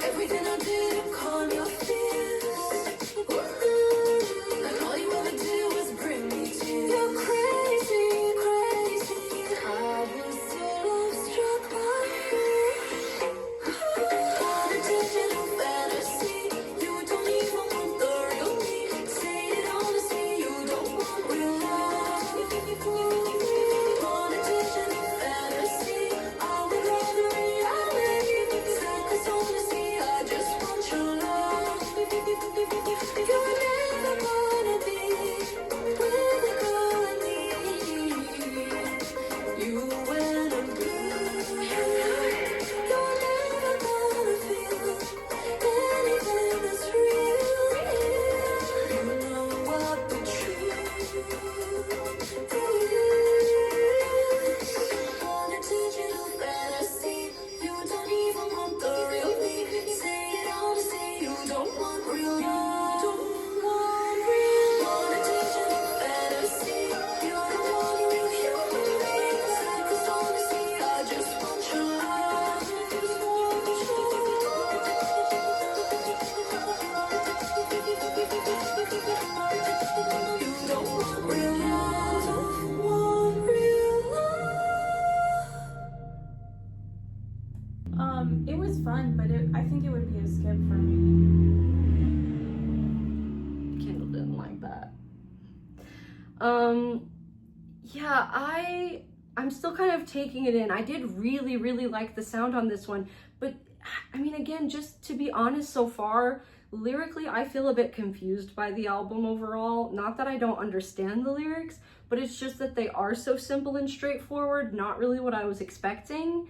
Everything I did to calm your fears. And all you ever did was bring me tears. You're crazy, crazy. I was so love struck by you. On a digital fantasy, you don't even want the real me. Say it honestly, you don't want real love. On a digital fantasy, I would rather reality. Cause honestly, I just want your love. You're never gonna be with a girl like me. You and a blue. You're never gonna feel anything that's real. You know what the truth is. On a digital fantasy, you don't even want the real me. Say it honestly, you don't want real love. Don't want real love. On a digital fantasy, you don't want real human beings. Cause honestly, I just want your love. Just want your love. You don't want real love. Don't want real love. It was fun, but I think it would be a skip for me. Kendall didn't like that. Yeah, I'm still kind of taking it in. I did really, really like the sound on this one, but I mean, again, just to be honest, so far, lyrically, I feel a bit confused by the album overall. Not that I don't understand the lyrics, but it's just that they are so simple and straightforward, not really what I was expecting.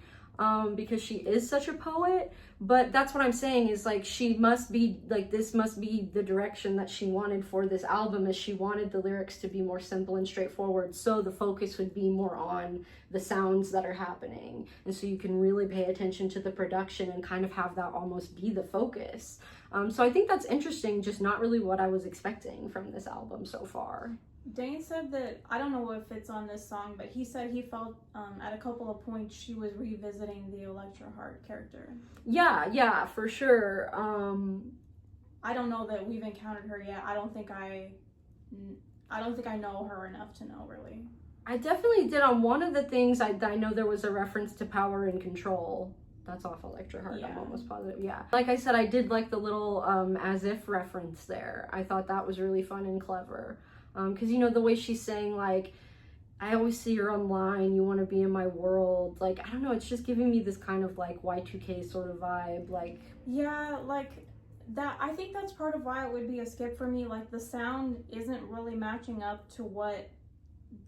Because she is such a poet, but that's what I'm saying is like she must be like this must be the direction that she wanted for this album, is she wanted the lyrics to be more simple and straightforward, so the focus would be more on the sounds that are happening, and so you can really pay attention to the production and kind of have that almost be the focus. So I think that's interesting, just not really what I was expecting from this album so far. Dane said that, I don't know if it's on this song, but he said he felt at a couple of points she was revisiting the Electra Heart character. Yeah, for sure. I don't know that we've encountered her yet. I don't think I know her enough to know, really. I definitely did. On one of the things, I know there was a reference to Power and Control. That's off Electra Heart, Yeah. I'm almost positive, yeah. Like I said, I did like the little as if reference there. I thought that was really fun and clever. Because, you know, the way she's saying, like, I always see her online, you want to be in my world. Like, I don't know, it's just giving me this kind of, like, Y2K sort of vibe, like... Yeah, like, that, I think that's part of why it would be a skip for me. Like, the sound isn't really matching up to what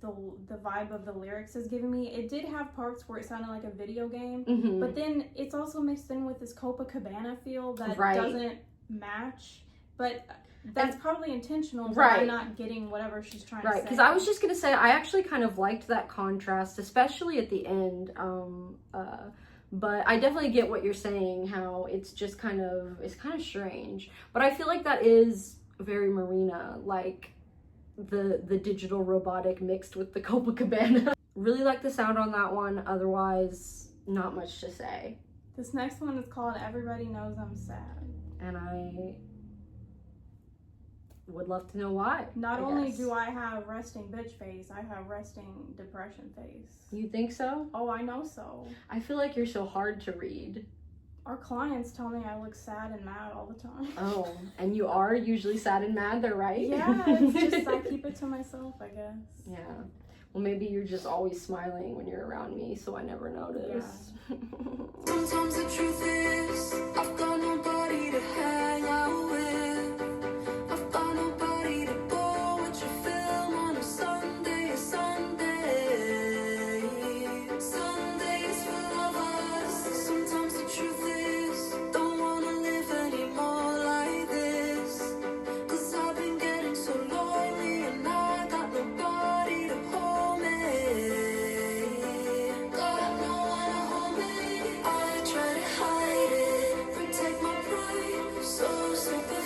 the vibe of the lyrics is giving me. It did have parts where it sounded like a video game, Mm-hmm. but then it's also mixed in with this Copacabana feel that Right. doesn't match. But that's probably intentional, but Right. I'm not getting whatever she's trying to say. Right, because I was just going to say, I actually kind of liked that contrast, especially at the end. But I definitely get what you're saying, how it's just kind of strange. But I feel like that is very Marina, like the digital robotic mixed with the Copacabana. Really like the sound on that one, otherwise not much to say. This next one is called Everybody Knows I'm Sad. And I would love to know why. Not only do I have resting bitch face, I have resting depression face. You think so? Oh, I know so. I feel like you're so hard to read. Our clients tell me I look sad and mad all the time. Oh, and you are usually sad and mad, they're right? Yeah, it's just I keep it to myself, I guess. Yeah. Well, maybe you're just always smiling when you're around me, so I never notice. Sometimes the truth is, I've got nobody to hang out with. I've got nobody to go with your film on a Sunday, Sundays for lovers. Sometimes the truth is, don't wanna live anymore like this. 'Cause I've been getting so lonely and I got nobody to hold me. Got no one to hold me. I try to hide it, protect my pride, so bad.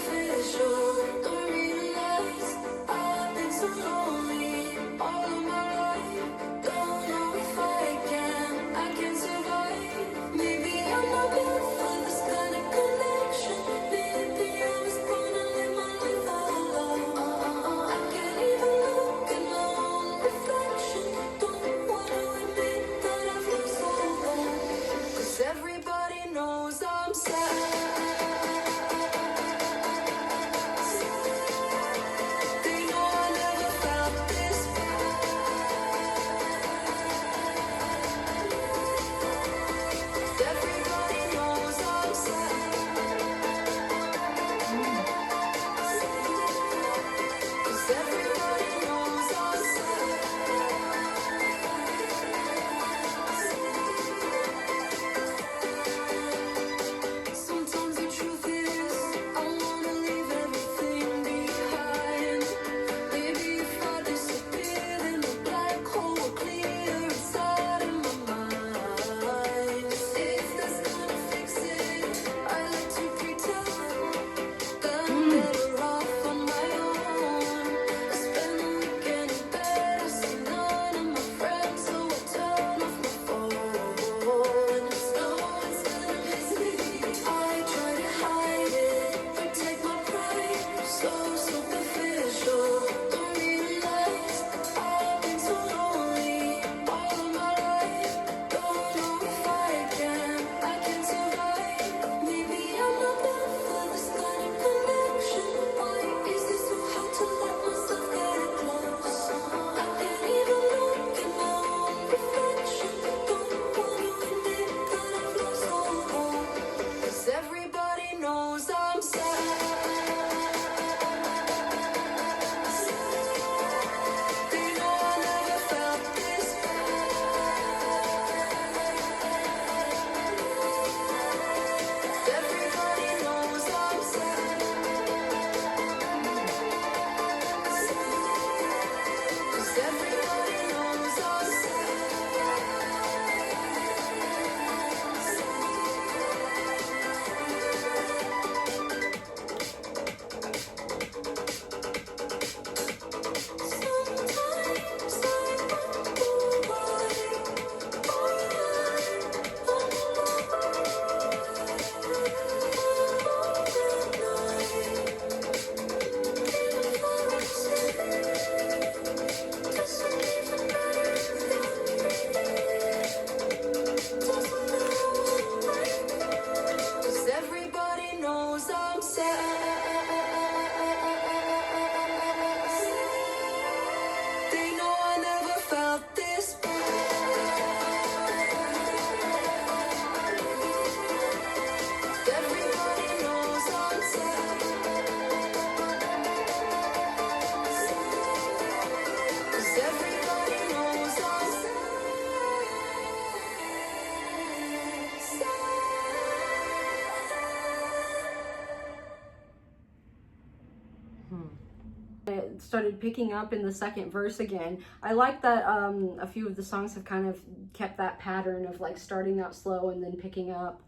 it started picking up in the second verse again. I like that a few of the songs have kind of kept that pattern of like starting out slow and then picking up.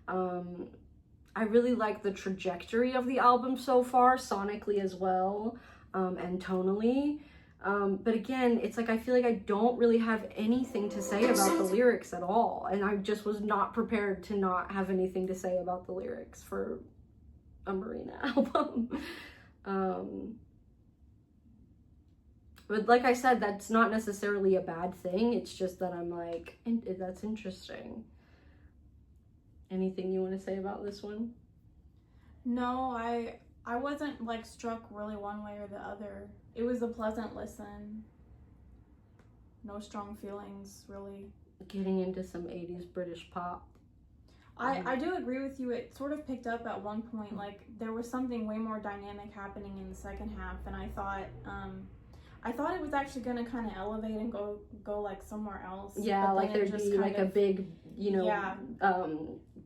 I really like the trajectory of the album so far, sonically as well, and tonally. But again, it's like I feel like I don't really have anything to say about the lyrics at all, and I just was not prepared to not have anything to say about the lyrics for a Marina album. But like I said, that's not necessarily a bad thing. It's just that I'm like, that's interesting. Anything you want to say about this one? No, I wasn't like struck really one way or the other. It was a pleasant listen. No strong feelings, really. Getting into some 80s British pop. I do agree with you. It sort of picked up at one point. Like there was something way more dynamic happening in the second half, and I thought it was actually gonna kind of elevate and go like somewhere else. Yeah, like there'd be like a big, you know, yeah.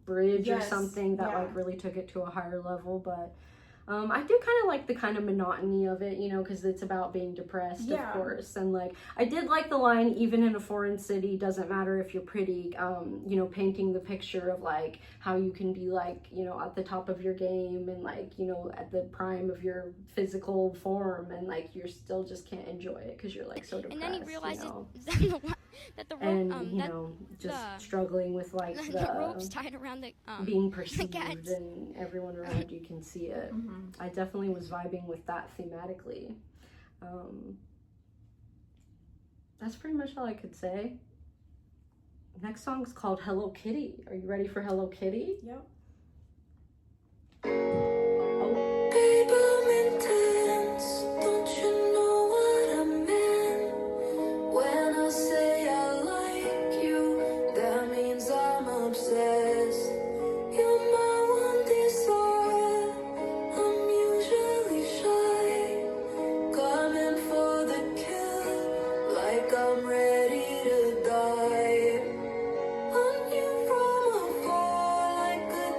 Bridge Yes, or something that yeah. like really took it to a higher level. But I do kind of like the kind of monotony of it, you know, because it's about being depressed, Yeah. of course. And like I did like the line, even in a foreign city, doesn't matter if you're pretty, you know, painting the picture of like how you can be like, you know, at the top of your game and like, you know, at the prime of your physical form, and like you're still just can't enjoy it because you're like so depressed. And then he realizes you know? that the rope, And you know, just struggling with like the rope's tied around the being perceived cats. and everyone around you can see it. Mm-hmm. I definitely was vibing with that thematically. That's pretty much all I could say. Next song's called Hello Kitty. Are you ready for Hello Kitty? Yep. Babe, I'm intense. Don't you know what I meant? When I say I like you, that means I'm obsessed. You're my one desire. I'm usually shy, coming for the kill, like I'm ready to die. On you from afar, like a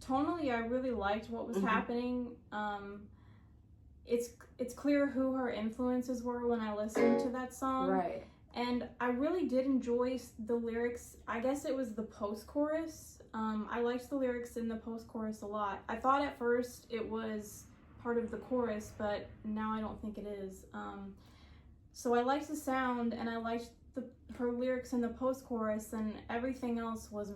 tonally, I really liked what was Mhm. happening. It's clear who her influences were when I listened to that song. Right. And I really did enjoy the lyrics. I guess it was the post-chorus. I liked the lyrics in the post-chorus a lot. I thought at first it was part of the chorus, but now I don't think it is. So I liked the sound, and I liked her lyrics in the post-chorus, and everything else was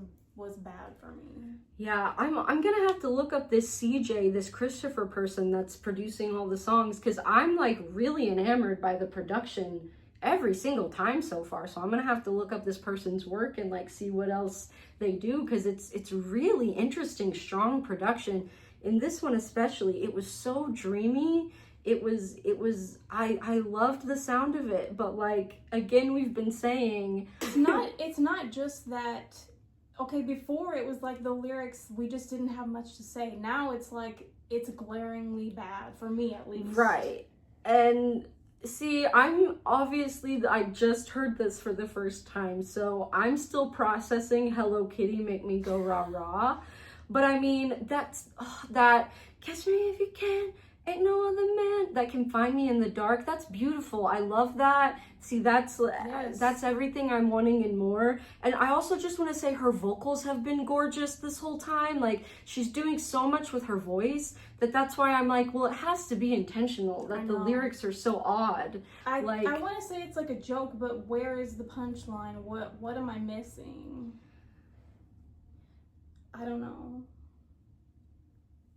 bad for me. Yeah, I'm gonna have to look up this CJ, this Christopher person that's producing all the songs, because I'm like really enamored by the production every single time so far. So I'm gonna have to look up this person's work and like see what else they do, because it's really interesting, strong production. In this one especially, it was so dreamy. It was I loved the sound of it, but like again, we've been saying It's not just that. Okay, before it was like the lyrics, we just didn't have much to say. Now it's like it's glaringly bad for me, at least. right. And see, I just heard this for the first time, so I'm still processing Hello Kitty Make Me Go Rah Rah. But I mean, that catch me if you can, ain't no other man that can find me in the dark. That's beautiful. I love that. See, that's everything I'm wanting and more. And I also just want to say her vocals have been gorgeous this whole time. Like, she's doing so much with her voice that's why I'm like, well, it has to be intentional, that the lyrics are so odd. I want to say it's like a joke, but where is the punchline? What am I missing? I don't know.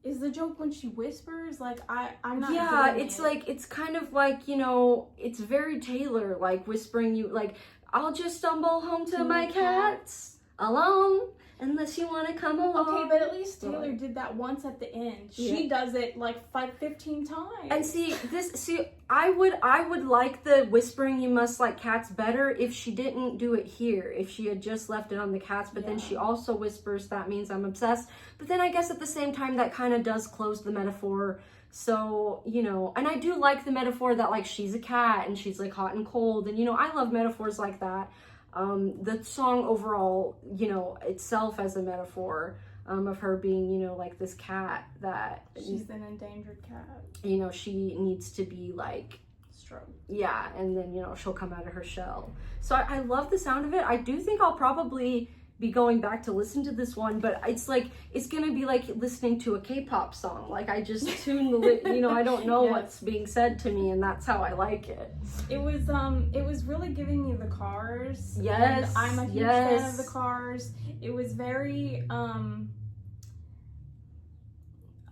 Is the joke when she whispers? Like, I'm not. Yeah, getting it's it. like, it's kind of like, you know, it's very Taylor, like whispering you, like, I'll just stumble home to my cats alone unless you want to come along. Okay, but at least Taylor did that once at the end. She Yeah. does it like 15 times. And I would like the whispering you must like cats better if she didn't do it here, if she had just left it on the cats, but then she also whispers, that means I'm obsessed. But then I guess at the same time that kind of does close the metaphor. So, you know, and I do like the metaphor that like she's a cat and she's like hot and cold, and you know, I love metaphors like that. The song overall, you know, itself as a metaphor of her being, you know, like this cat that she's an endangered cat. You know, she needs to be like Stroked. Yeah, and then, you know, she'll come out of her shell. So I love the sound of it. I do think I'll probably be going back to listen to this one, but it's like, it's gonna be like listening to a K-pop song. Like, I just tune you know, I don't know what's being said to me, and that's how I like it. It was really giving me the Cars. Yes, and I'm a huge fan of the Cars. It was very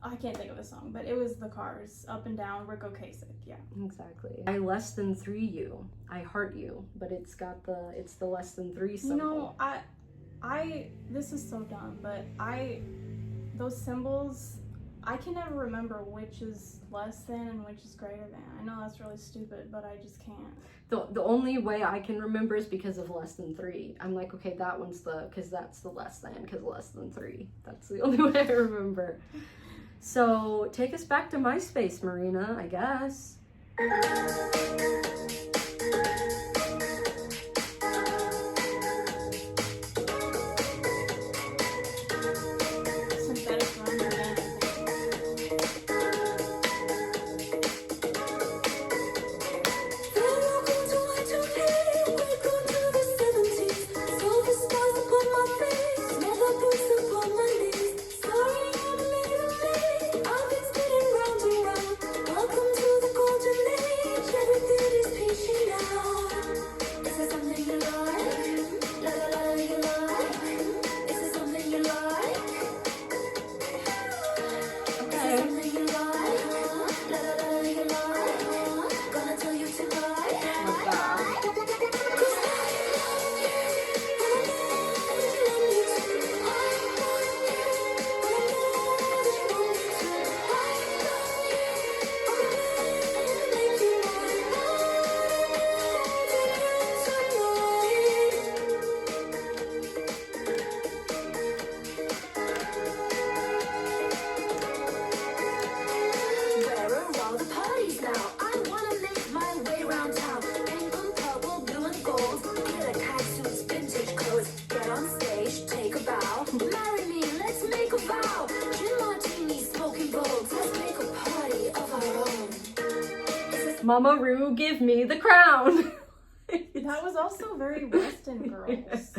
I can't think of a song, but it was the Cars, Up and Down, Rick Ocasek, yeah. Exactly. I less than 3 you. I heart you, but it's the less than 3 symbol. You know, this is so dumb, but those symbols, I can never remember which is less than and which is greater than. I know that's really stupid, but I just can't. The only way I can remember is because of less than 3. I'm like, okay, that one's because that's the less than, because less than 3. That's the only way I remember. So take us back to MySpace, Marina, I guess. Synthetic drums again, Welcome to Y2K, welcome to the 70s. Saw the stars upon my face, never boots upon my knees. Sorry I'm a little late, I've been spinning round and round. Welcome to the golden age, everything is patient. Mama Roo, give me the crown. That was also very Weston Girls.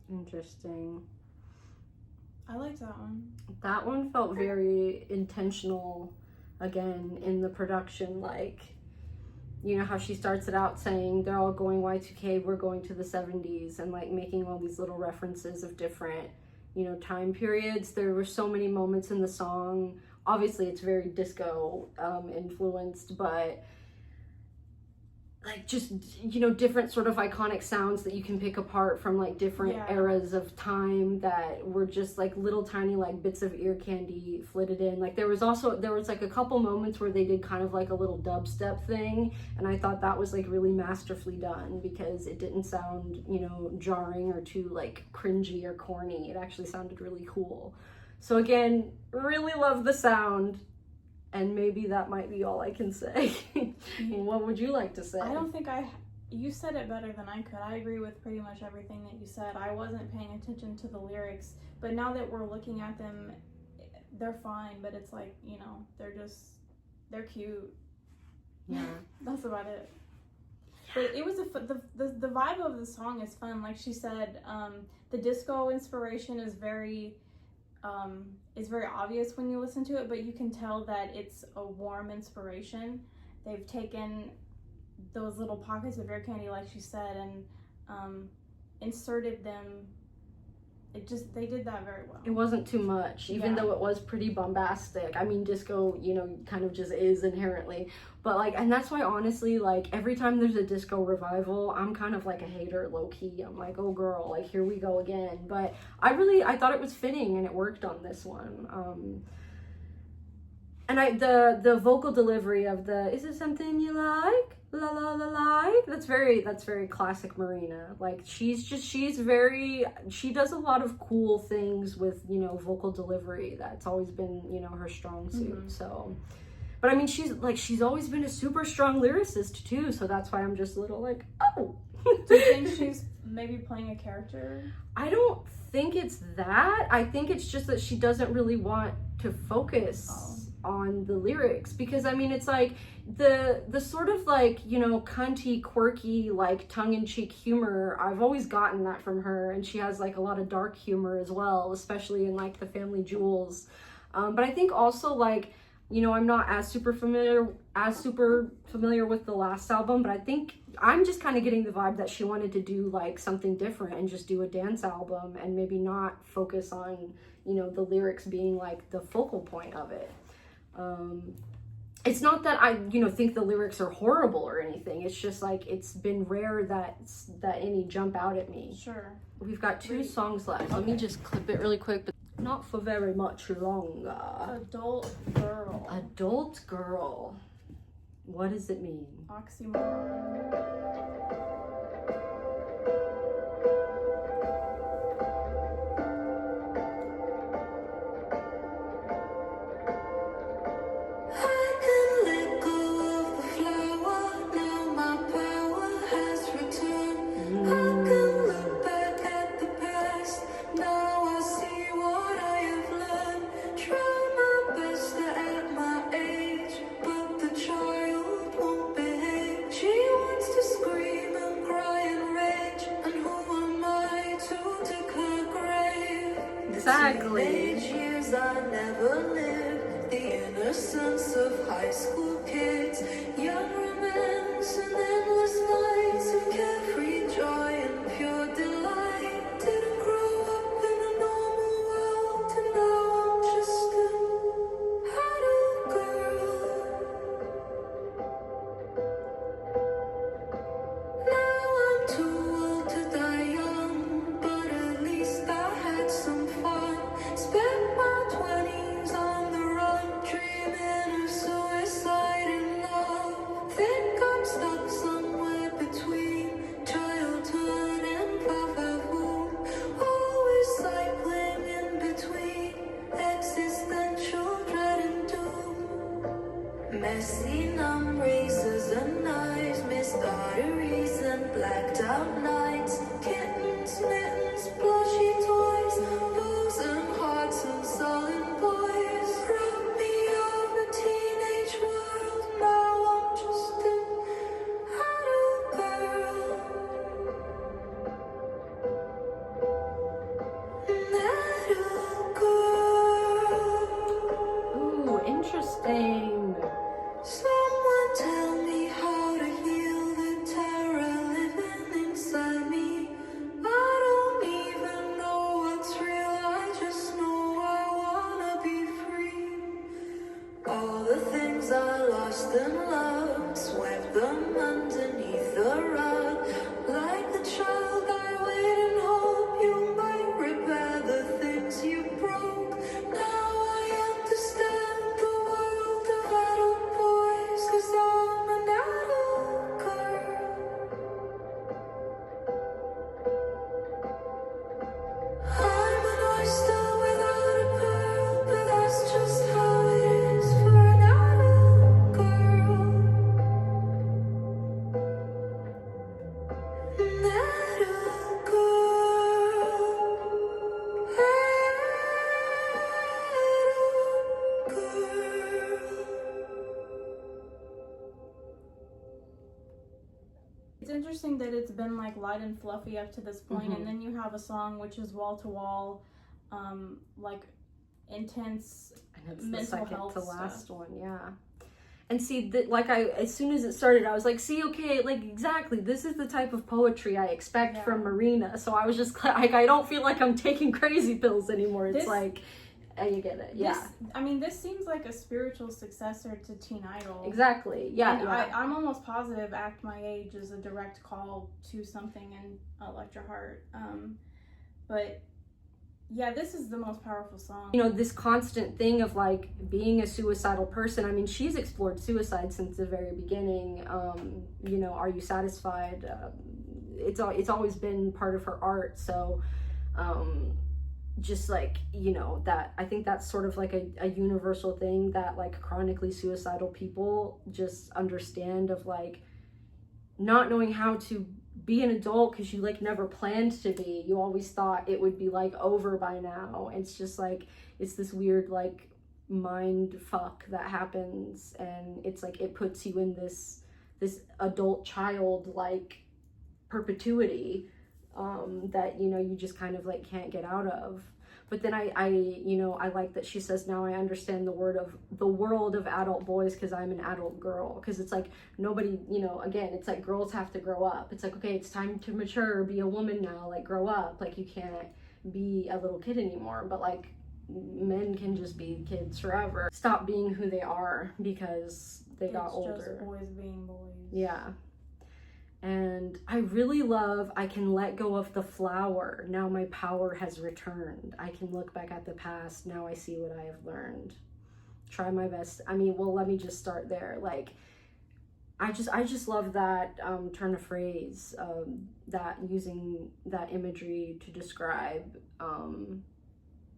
Interesting. I liked that one. That one felt very intentional, again, in the production. Like, you know how she starts it out saying they're all going Y2K, we're going to the 70s, and like making all these little references of different, you know, time periods. There were so many moments in the song. Obviously it's very disco influenced, but like just, you know, different sort of iconic sounds that you can pick apart from like different eras of time that were just like little tiny like bits of ear candy flitted in. Like there was like a couple moments where they did kind of like a little dubstep thing, and I thought that was like really masterfully done because it didn't sound, you know, jarring or too like cringy or corny. It actually sounded really cool. So again, really love the sound. And maybe that might be all I can say. What would you like to say? I don't think you said it better than I could. I agree with pretty much everything that you said. I wasn't paying attention to the lyrics, but now that we're looking at them, they're fine, but it's like, you know, they're cute. Yeah. That's about it. But it was the vibe of the song is fun. Like she said, the disco inspiration is very obvious when you listen to it, but you can tell that it's a warm inspiration. They've taken those little pockets of ear candy, like she said, and inserted them. They did that very well. It wasn't too much, even though it was pretty bombastic. I mean, disco, you know, kind of just is inherently. But like, and that's why honestly, like every time there's a disco revival, I'm kind of like a hater low key. I'm like, oh girl, like here we go again. But I thought it was fitting and it worked on this one. And the vocal delivery of is it something you like? La la la like, that's very classic Marina. Like she does a lot of cool things with, you know, vocal delivery. That's always been, you know, her strong suit. Mm-hmm. So, but I mean, she's always been a super strong lyricist too, so that's why I'm just a little like, oh. Do you think she's maybe playing a character? I don't think it's that. I think it's just that she doesn't really want to focus on the lyrics, because I mean, it's like the sort of like, you know, cunty, quirky, like tongue-in-cheek humor, I've always gotten that from her, and she has like a lot of dark humor as well, especially in like the Family Jewels. But I think also like You know, I'm not as super familiar with the last album, but I think I'm just kind of getting the vibe that she wanted to do like something different and just do a dance album and maybe not focus on, you know, the lyrics being like the focal point of it. It's not that I, you know, think the lyrics are horrible or anything. It's just like it's been rare that any jump out at me. Sure. We've got 2 songs left. Let me just clip it really quick, but not for very much longer. Adult girl. Adult girl. What does it mean? Oxymoron. I can let go of the flower, now my power has returned. I can look back at the past, now I see what I have learned. Try my best to act my age, but the child won't behave. She wants to scream and cry and rage, and who am I to dig her grave? Exactly. Teenage years I never lived, the innocence of high school kids, young romance and endless nights of carefree joy and pure delight. Didn't grow up in a normal world, and now I'm just an adult girl. Now I'm too old to die young, but at least I had some fun. Spent my 20s on the run, dreaming of suicide and love. Think I'm stuck somewhere between childhood and vavavoom, always cycling in between existential dread and doom. Messy numb razors and knives, missed arteries and blacked out nights. Kittens, mittens, plushy toys, bows and hearts and sullen boys. Robbed me of a teenage world, now I'm just an adult girl. An adult girl. Ooh, interesting. Someone tell me how to heal the terror living inside me. I don't even know what's real, I just know I wanna be free. All the things I lost and loved, swept them underneath the rug. Like the child I wait and hope you might repair the things you broke. Now I understand the world of adult boys, 'cause I'm an adult girl. I'm an oyster without a pearl, but that's just how it is for an adult girl. An adult girl. Adult girl. It's interesting that it's been like light and fluffy up to this point, and then you have a song which is wall to wall, like intense. And it's the Mental second health to last stuff. one, yeah. And see, like as soon as it started, I was like, see, okay, like exactly, this is the type of poetry I expect Yeah. from Marina. So I was just like, I don't feel like I'm taking crazy pills anymore. It's This- like, you get it, yeah. This seems like a spiritual successor to Teen Idol. Exactly, yeah, And yeah. I'm almost positive Act My Age is a direct call to something in Electra Heart. But yeah, this is the most powerful song. You know, this constant thing of like being a suicidal person. I mean, she's explored suicide since the very beginning. You know, Are You Satisfied? It's always been part of her art. So just like, you know, that I think that's sort of like a universal thing that like chronically suicidal people just understand, of like not knowing how to be an adult because you like never planned to be. You always thought it would be like over by now. It's just like, it's this weird like mind fuck that happens, and it's like it puts you in this adult child like perpetuity that, you know, you just kind of like can't get out of. But then I you know, I like that she says, now I understand the world of adult boys because I'm an adult girl. Because it's like nobody, you know, again, it's like girls have to grow up. It's like, okay, it's time to mature, be a woman now, like grow up. Like you can't be a little kid anymore. But like men can just be kids forever. Stop being who they are because they got older. It's just boys being boys. Yeah. And I really love, I can let go of the flower. Now my power has returned. I can look back at the past. Now I see what I have learned. Try my best. I mean, well, let me just start there. Like, I just love that turn of phrase, that using that imagery to describe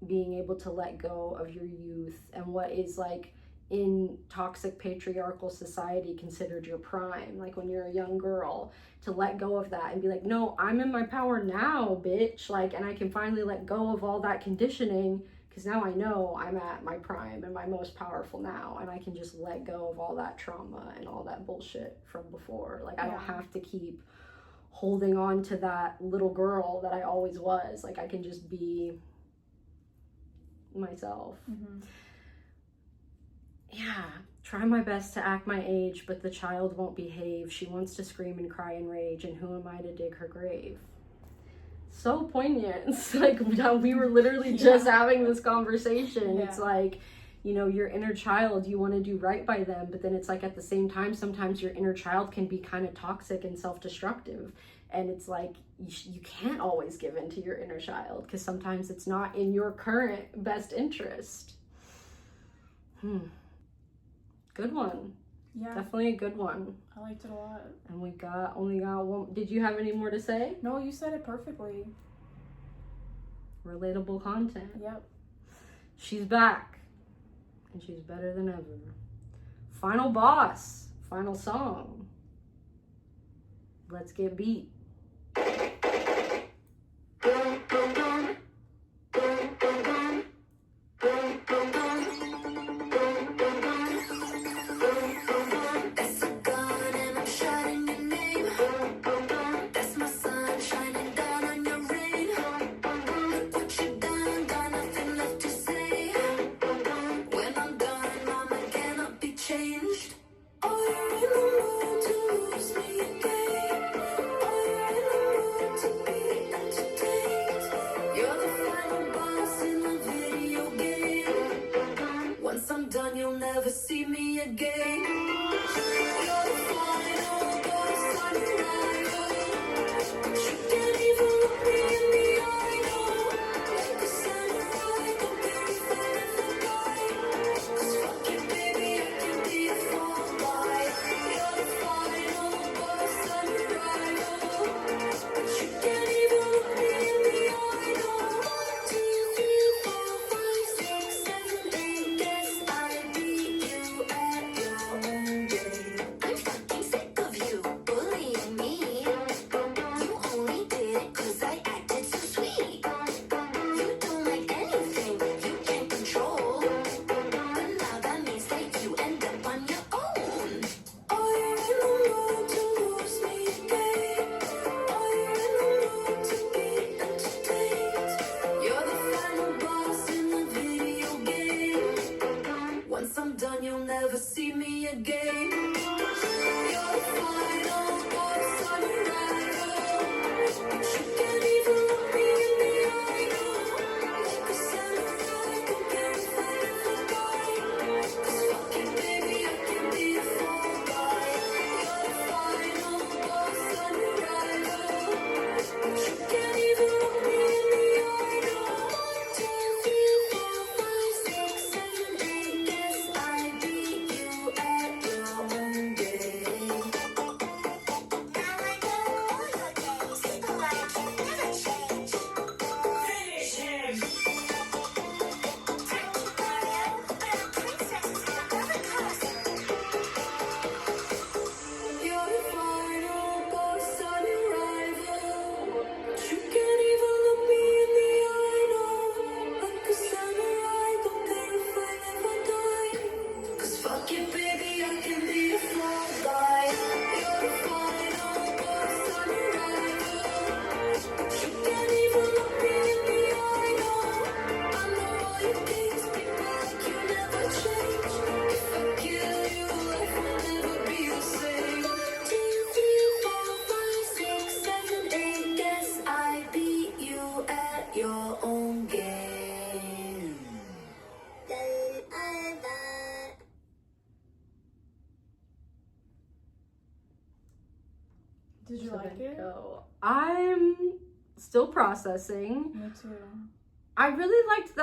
being able to let go of your youth and what is like in toxic patriarchal society considered your prime, like when you're a young girl, to let go of that and be like, no, I'm in my power now, bitch, like, and I can finally let go of all that conditioning because now I know I'm at my prime and my most powerful now, and I can just let go of all that trauma and all that bullshit from before. Like, I don't have to keep holding on to that little girl that I always was. Like, I can just be myself. Yeah, try my best to act my age, but the child won't behave. She wants to scream and cry and rage, and who am I to dig her grave? So poignant. It's like we were literally just having this conversation. It's like, you know, your inner child, you want to do right by them, but then it's like at the same time, sometimes your inner child can be kind of toxic and self-destructive. And it's like, you can't always give in to your inner child because sometimes it's not in your current best interest. Good one. Yeah. Definitely a good one. I liked it a lot. And we only got one. Did you have any more to say? No, you said it perfectly. Relatable content. Yep. She's back. And she's better than ever. Final boss. Final song. Let's get beat. You'll never see me again. You're the final boss, I'm your rival. But you can't even look me in the eye, no. Like a samurai, don't care if I never die. 'Cause fuck it, baby, I can be a fall guy. You're the final boss, I'm your rival. But you can't even look me in the eye, no. 1, 2, 3, 4, 5, 6, 7, 8, guess I beat you at your own game. I'm fucking sick of you bullying me. You only did it 'cause I acted so sweet. You don't like anything you can't control. But now that means that you end up on your own. Are you in the mood to lose me again? Are you in the mood to be entertained? You're the final boss in the video game. Once I'm done, you'll never see me again. You're the final boss, I'm your rival. But you can't even look me in the eye, no. Like a samurai, don't care if I never die. 'Cause fuck it, baby, I can be a fall guy. You're the final boss, I'm your rival. But you can't even look me in the eye, no. 1, 2, 3, 4, 5, 6, 7, 8, guess I beat you at your Did you So like there you it? go. I'm still processing. Me too. I really liked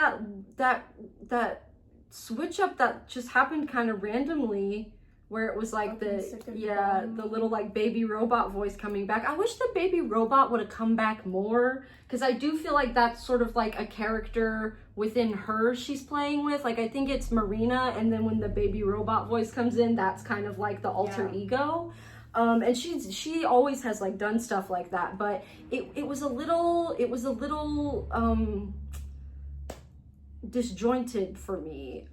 that switch up that just happened kind of randomly, where it was like Fucking sick of the little like baby robot voice coming back. I wish the baby robot would have come back more, because I do feel like that's sort of like a character within her she's playing with. Like I think it's Marina, and then when the baby robot voice comes in, that's kind of like the alter ego. And she always has like done stuff like that, but it was a little disjointed for me.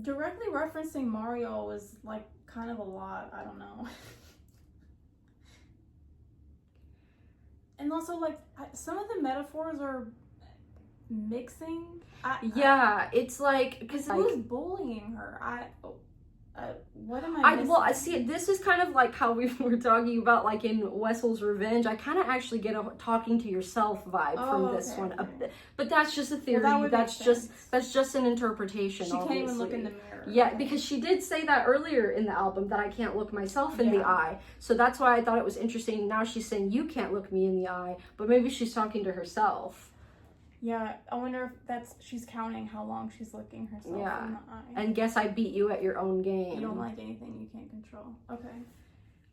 Directly referencing Mario was like kind of a lot. I don't know. And also, like, some of the metaphors are mixing. It's like, because who's bullying her? What am I missing? well, I see. This is kind of like how we were talking about, like in Wessel's Revenge. I kind of actually get a talking to yourself vibe from this one, but that's just a theory. Well, that's just an interpretation. She can't even look in the mirror. Yeah, because she did say that earlier in the album, that I can't look myself in the eye. So that's why I thought it was interesting. Now she's saying you can't look me in the eye, but maybe she's talking to herself. Yeah, I wonder if she's counting how long she's looking herself in the eye. And guess I beat you at your own game. You don't like anything you can't control. Okay.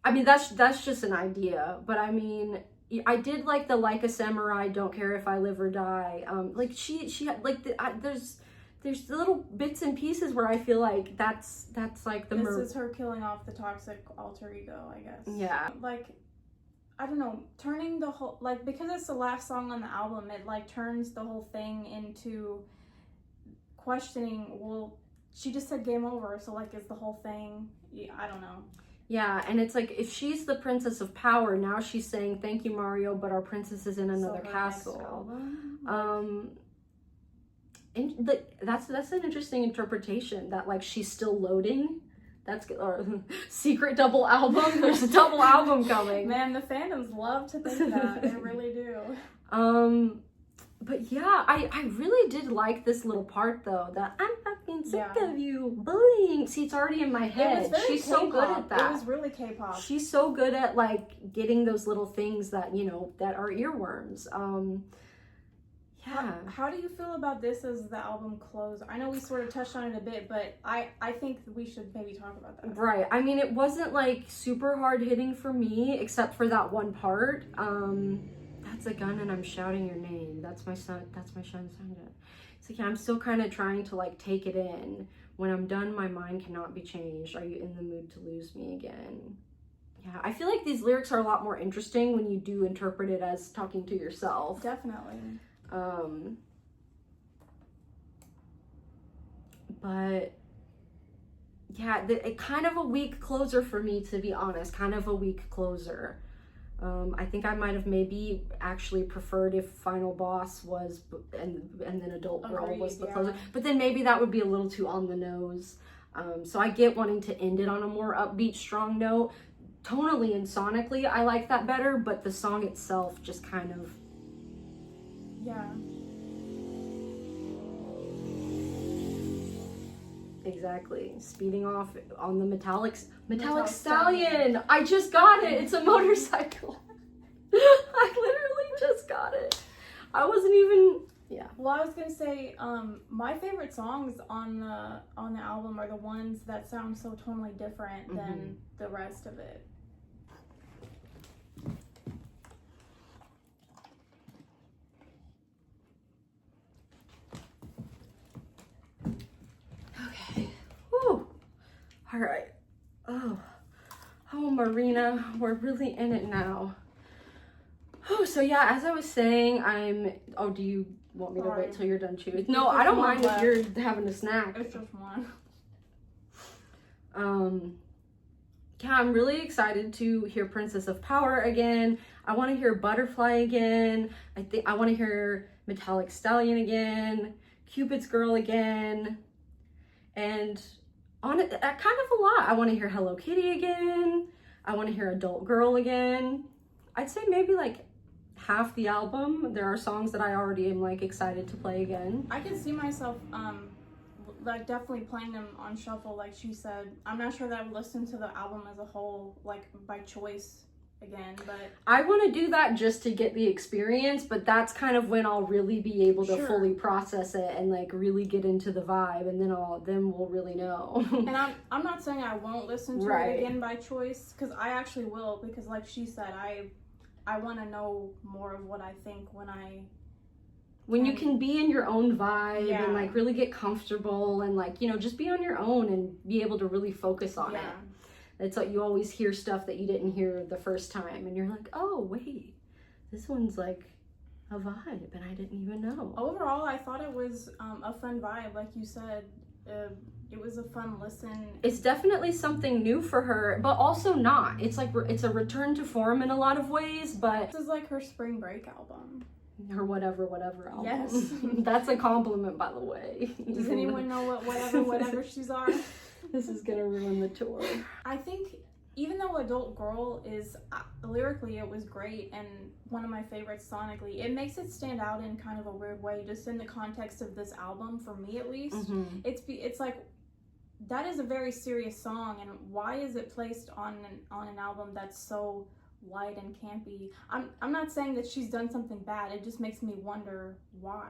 I mean, that's just an idea, but I mean, I did like the like a samurai, don't care if I live or die. Like she like there's little bits and pieces where I feel like that's like the this is her killing off the toxic alter ego, I guess. Yeah. Like, I don't know, turning the whole, like, because it's the last song on the album, it like turns the whole thing into questioning, well, she just said game over, so like, is the whole thing, I don't know. Yeah, and it's like, if she's the princess of power, now she's saying, thank you, Mario, but our princess is in another castle. And that's an interesting interpretation, that like she's still loading. That's good. Secret double album. There's a double album coming. Man, the fandoms love to think that. They really do. But yeah, I really did like this little part though. That I'm fucking sick of you bullying. See, it's already in my head. It was very She's so good at that. It was really K-pop. She's so good at like getting those little things that, you know, that are earworms. Yeah. How do you feel about this as the album close? I know we sort of touched on it a bit, but I think we should maybe talk about that. Right. I mean, it wasn't like super hard hitting for me, except for that one part. That's a gun and I'm shouting your name. That's my son. That's my son's son. It's like, yeah, I'm still kind of trying to like take it in. When I'm done, my mind cannot be changed. Are you in the mood to lose me again? Yeah, I feel like these lyrics are a lot more interesting when you do interpret it as talking to yourself. Definitely. But yeah, it kind of a weak closer for me, to be honest. Kind of a weak closer. I think I might have maybe actually preferred if Final Boss was and then Adult Girl was the closer, but then maybe that would be a little too on the nose. So I get wanting to end it on a more upbeat, strong note. Tonally and sonically, I like that better, but the song itself just kind of, yeah. Exactly. Speeding off on the metallic stallion. I just got it. It's a motorcycle. I literally just got it. I wasn't even, yeah. Well, I was gonna say, my favorite songs on the album are the ones that sound so totally different than the rest of it. All right. Oh, Marina, we're really in it now. Oh, so yeah, as I was saying, do you want me to wait till you're done chewing? No, I don't mind if you're having a snack. It's just one. Yeah, I'm really excited to hear Princess of Power again. I want to hear Butterfly again. I want to hear Metallic Stallion again, Cupid's Girl again, and on it, kind of a lot. I want to hear Hello Kitty again. I want to hear Adult Girl again. I'd say maybe like half the album. There are songs that I already am like excited to play again. I can see myself like definitely playing them on shuffle, like she said. I'm not sure that I would listen to the album as a whole, like by choice, again, but I want to do that just to get the experience, but that's kind of when I'll really be able to Sure. fully process it and like really get into the vibe, and then we'll really know. and I'm not saying I won't listen to Right. it again by choice, because I actually will, because like she said, I want to know more of what I think when you can be in your own vibe Yeah. and like really get comfortable and like, you know, just be on your own and be able to really focus on yeah. it. It's like you always hear stuff that you didn't hear the first time, and you're like, oh wait, this one's like a vibe and I didn't even know. Overall, I thought it was a fun vibe, like you said. It was a fun listen. It's definitely something new for her, but also not. It's like it's a return to form in a lot of ways, but This is like her spring break album. her whatever album. Yes. That's a compliment, by the way. Does anyone know what whatever she's are? This is gonna ruin the tour. I think even though Adult Girl is lyrically it was great and one of my favorites sonically, it makes it stand out in kind of a weird way, just in the context of this album, for me at least. Mm-hmm. It's like, that is a very serious song, and why is it placed on an album that's so light and campy? I'm not saying that she's done something bad, it just makes me wonder why.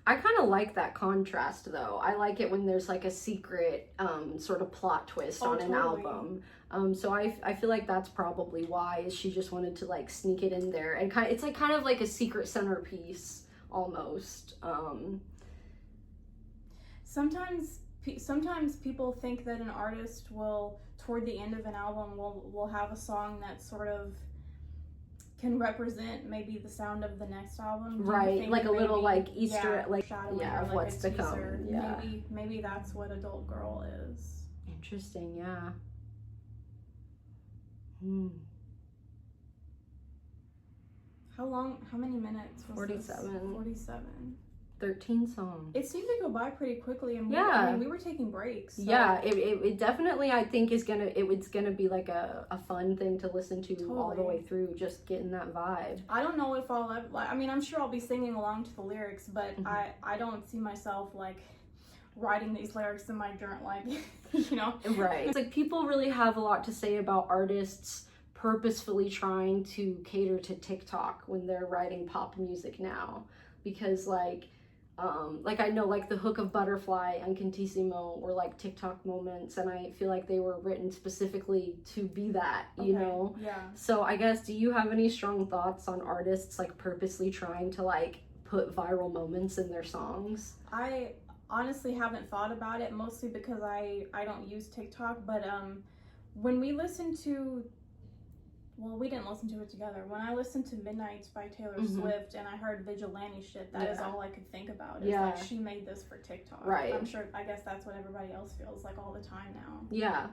I kind of like that contrast, though. I like it when there's like a secret sort of plot twist on an Totally. album. So I feel like that's probably why, is she just wanted to like sneak it in there, and it's kind of like a secret centerpiece almost. Sometimes people think that an artist will, toward the end of an album, will have a song that sort of can represent maybe the sound of the next album. Do you Right, think like a little like Easter, yeah, like shadowing, yeah, or of like what's a to come. teaser? Yeah, Maybe that's what Adult Girl is. interesting. Yeah. How many minutes was 47. this? 47. 13 songs. It seemed to go by pretty quickly, and Yeah. we were taking breaks. So. Yeah, it definitely, I think, it's gonna be like a fun thing to listen to all the Totally. way through, just getting that vibe. I don't know if I'll ever, I mean, I'm sure I'll be singing along to the lyrics, but I don't see myself like writing these lyrics in my journal, like, you know. Right. It's like people really have a lot to say about artists purposefully trying to cater to TikTok when they're writing pop music now, because like I know like the hook of Butterfly and Cantissimo were like TikTok moments, and I feel like they were written specifically to be that, you Okay, know? Yeah. So I guess, do you have any strong thoughts on artists like purposely trying to like put viral moments in their songs? I honestly haven't thought about it, mostly because I don't use TikTok, but when we listened to, well, we didn't listen to it together. When I listened to Midnights by Taylor Swift and I heard Vigilante shit, that is all I could think about. It's like, she made this for TikTok. Right. I guess that's what everybody else feels like all the time now. Yeah.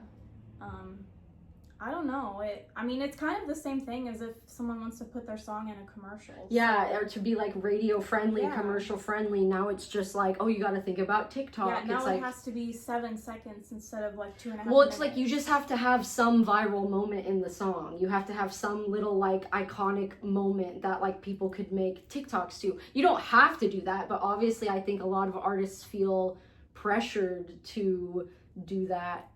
I don't know. It's kind of the same thing as if someone wants to put their song in a commercial. Yeah, or to be like radio friendly, Yeah. commercial friendly. Now it's just like, oh, you got to think about TikTok. Yeah, now it's it like, has to be 7 seconds instead of like 2.5 well, it's minutes. like you just have to have some viral moment in the song. You have to have some little like iconic moment that like people could make TikToks to. You don't have to do that, but obviously I think a lot of artists feel pressured to do that,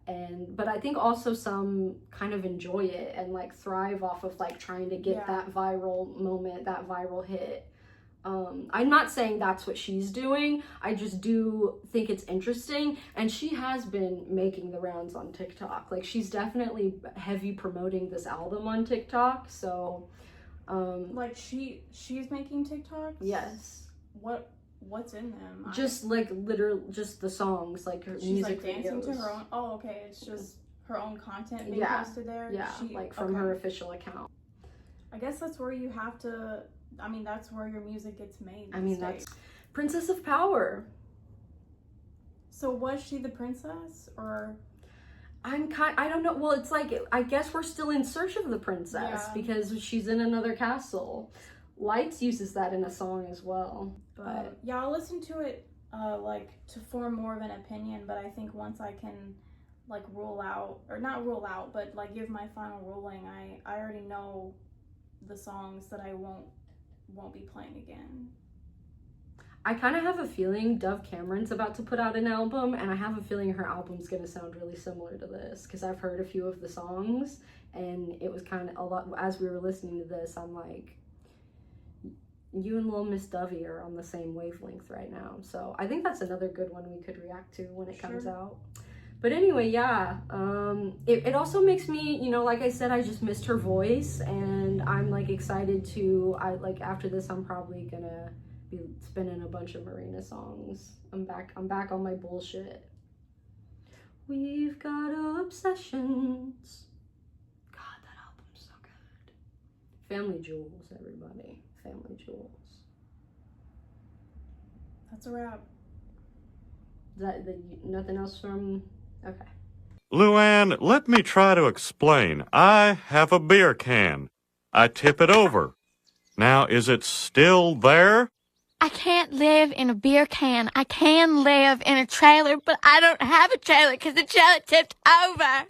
but I think also some kind of enjoy it and like thrive off of like trying to get that viral moment, that viral hit. I'm not saying that's what she's doing. I just do think it's interesting, and she has been making the rounds on TikTok. Like, she's definitely heavy promoting this album on TikTok, so like she's making TikToks? yes. What's in them? Just like literal, just the songs, like her She's music like dancing videos. to her own. Oh, okay. It's just her own content being Yeah. posted there. Yeah, like from her official account. I guess that's where you have to. That's where your music gets made. That's Princess of Power. So was she the princess, or? I don't know. Well, it's like, I guess we're still in search of the princess because she's in another castle. Lights uses that in a song as well. But yeah, I'll listen to it like to form more of an opinion, but I think once I can like not rule out, but like give my final ruling, I already know the songs that I won't be playing again. I kind of have a feeling Dove Cameron's about to put out an album, and I have a feeling her album's gonna sound really similar to this, because I've heard a few of the songs, and it was kind of a lot, as we were listening to this, I'm like, you and Lil Miss Dovey are on the same wavelength right now. So I think that's another good one we could react to when it comes out. But anyway, yeah, it also makes me, you know, like I said, I just missed her voice, and I'm like excited to, after this, I'm probably gonna be spinning a bunch of Marina songs. I'm back on my bullshit. We've got obsessions. God, that album's so good. Family Jewels, everybody. Family Jewels. That's a wrap. Nothing else from... Okay. Luann, let me try to explain. I have a beer can. I tip it over. Now, is it still there? I can't live in a beer can. I can live in a trailer, but I don't have a trailer because the trailer tipped over.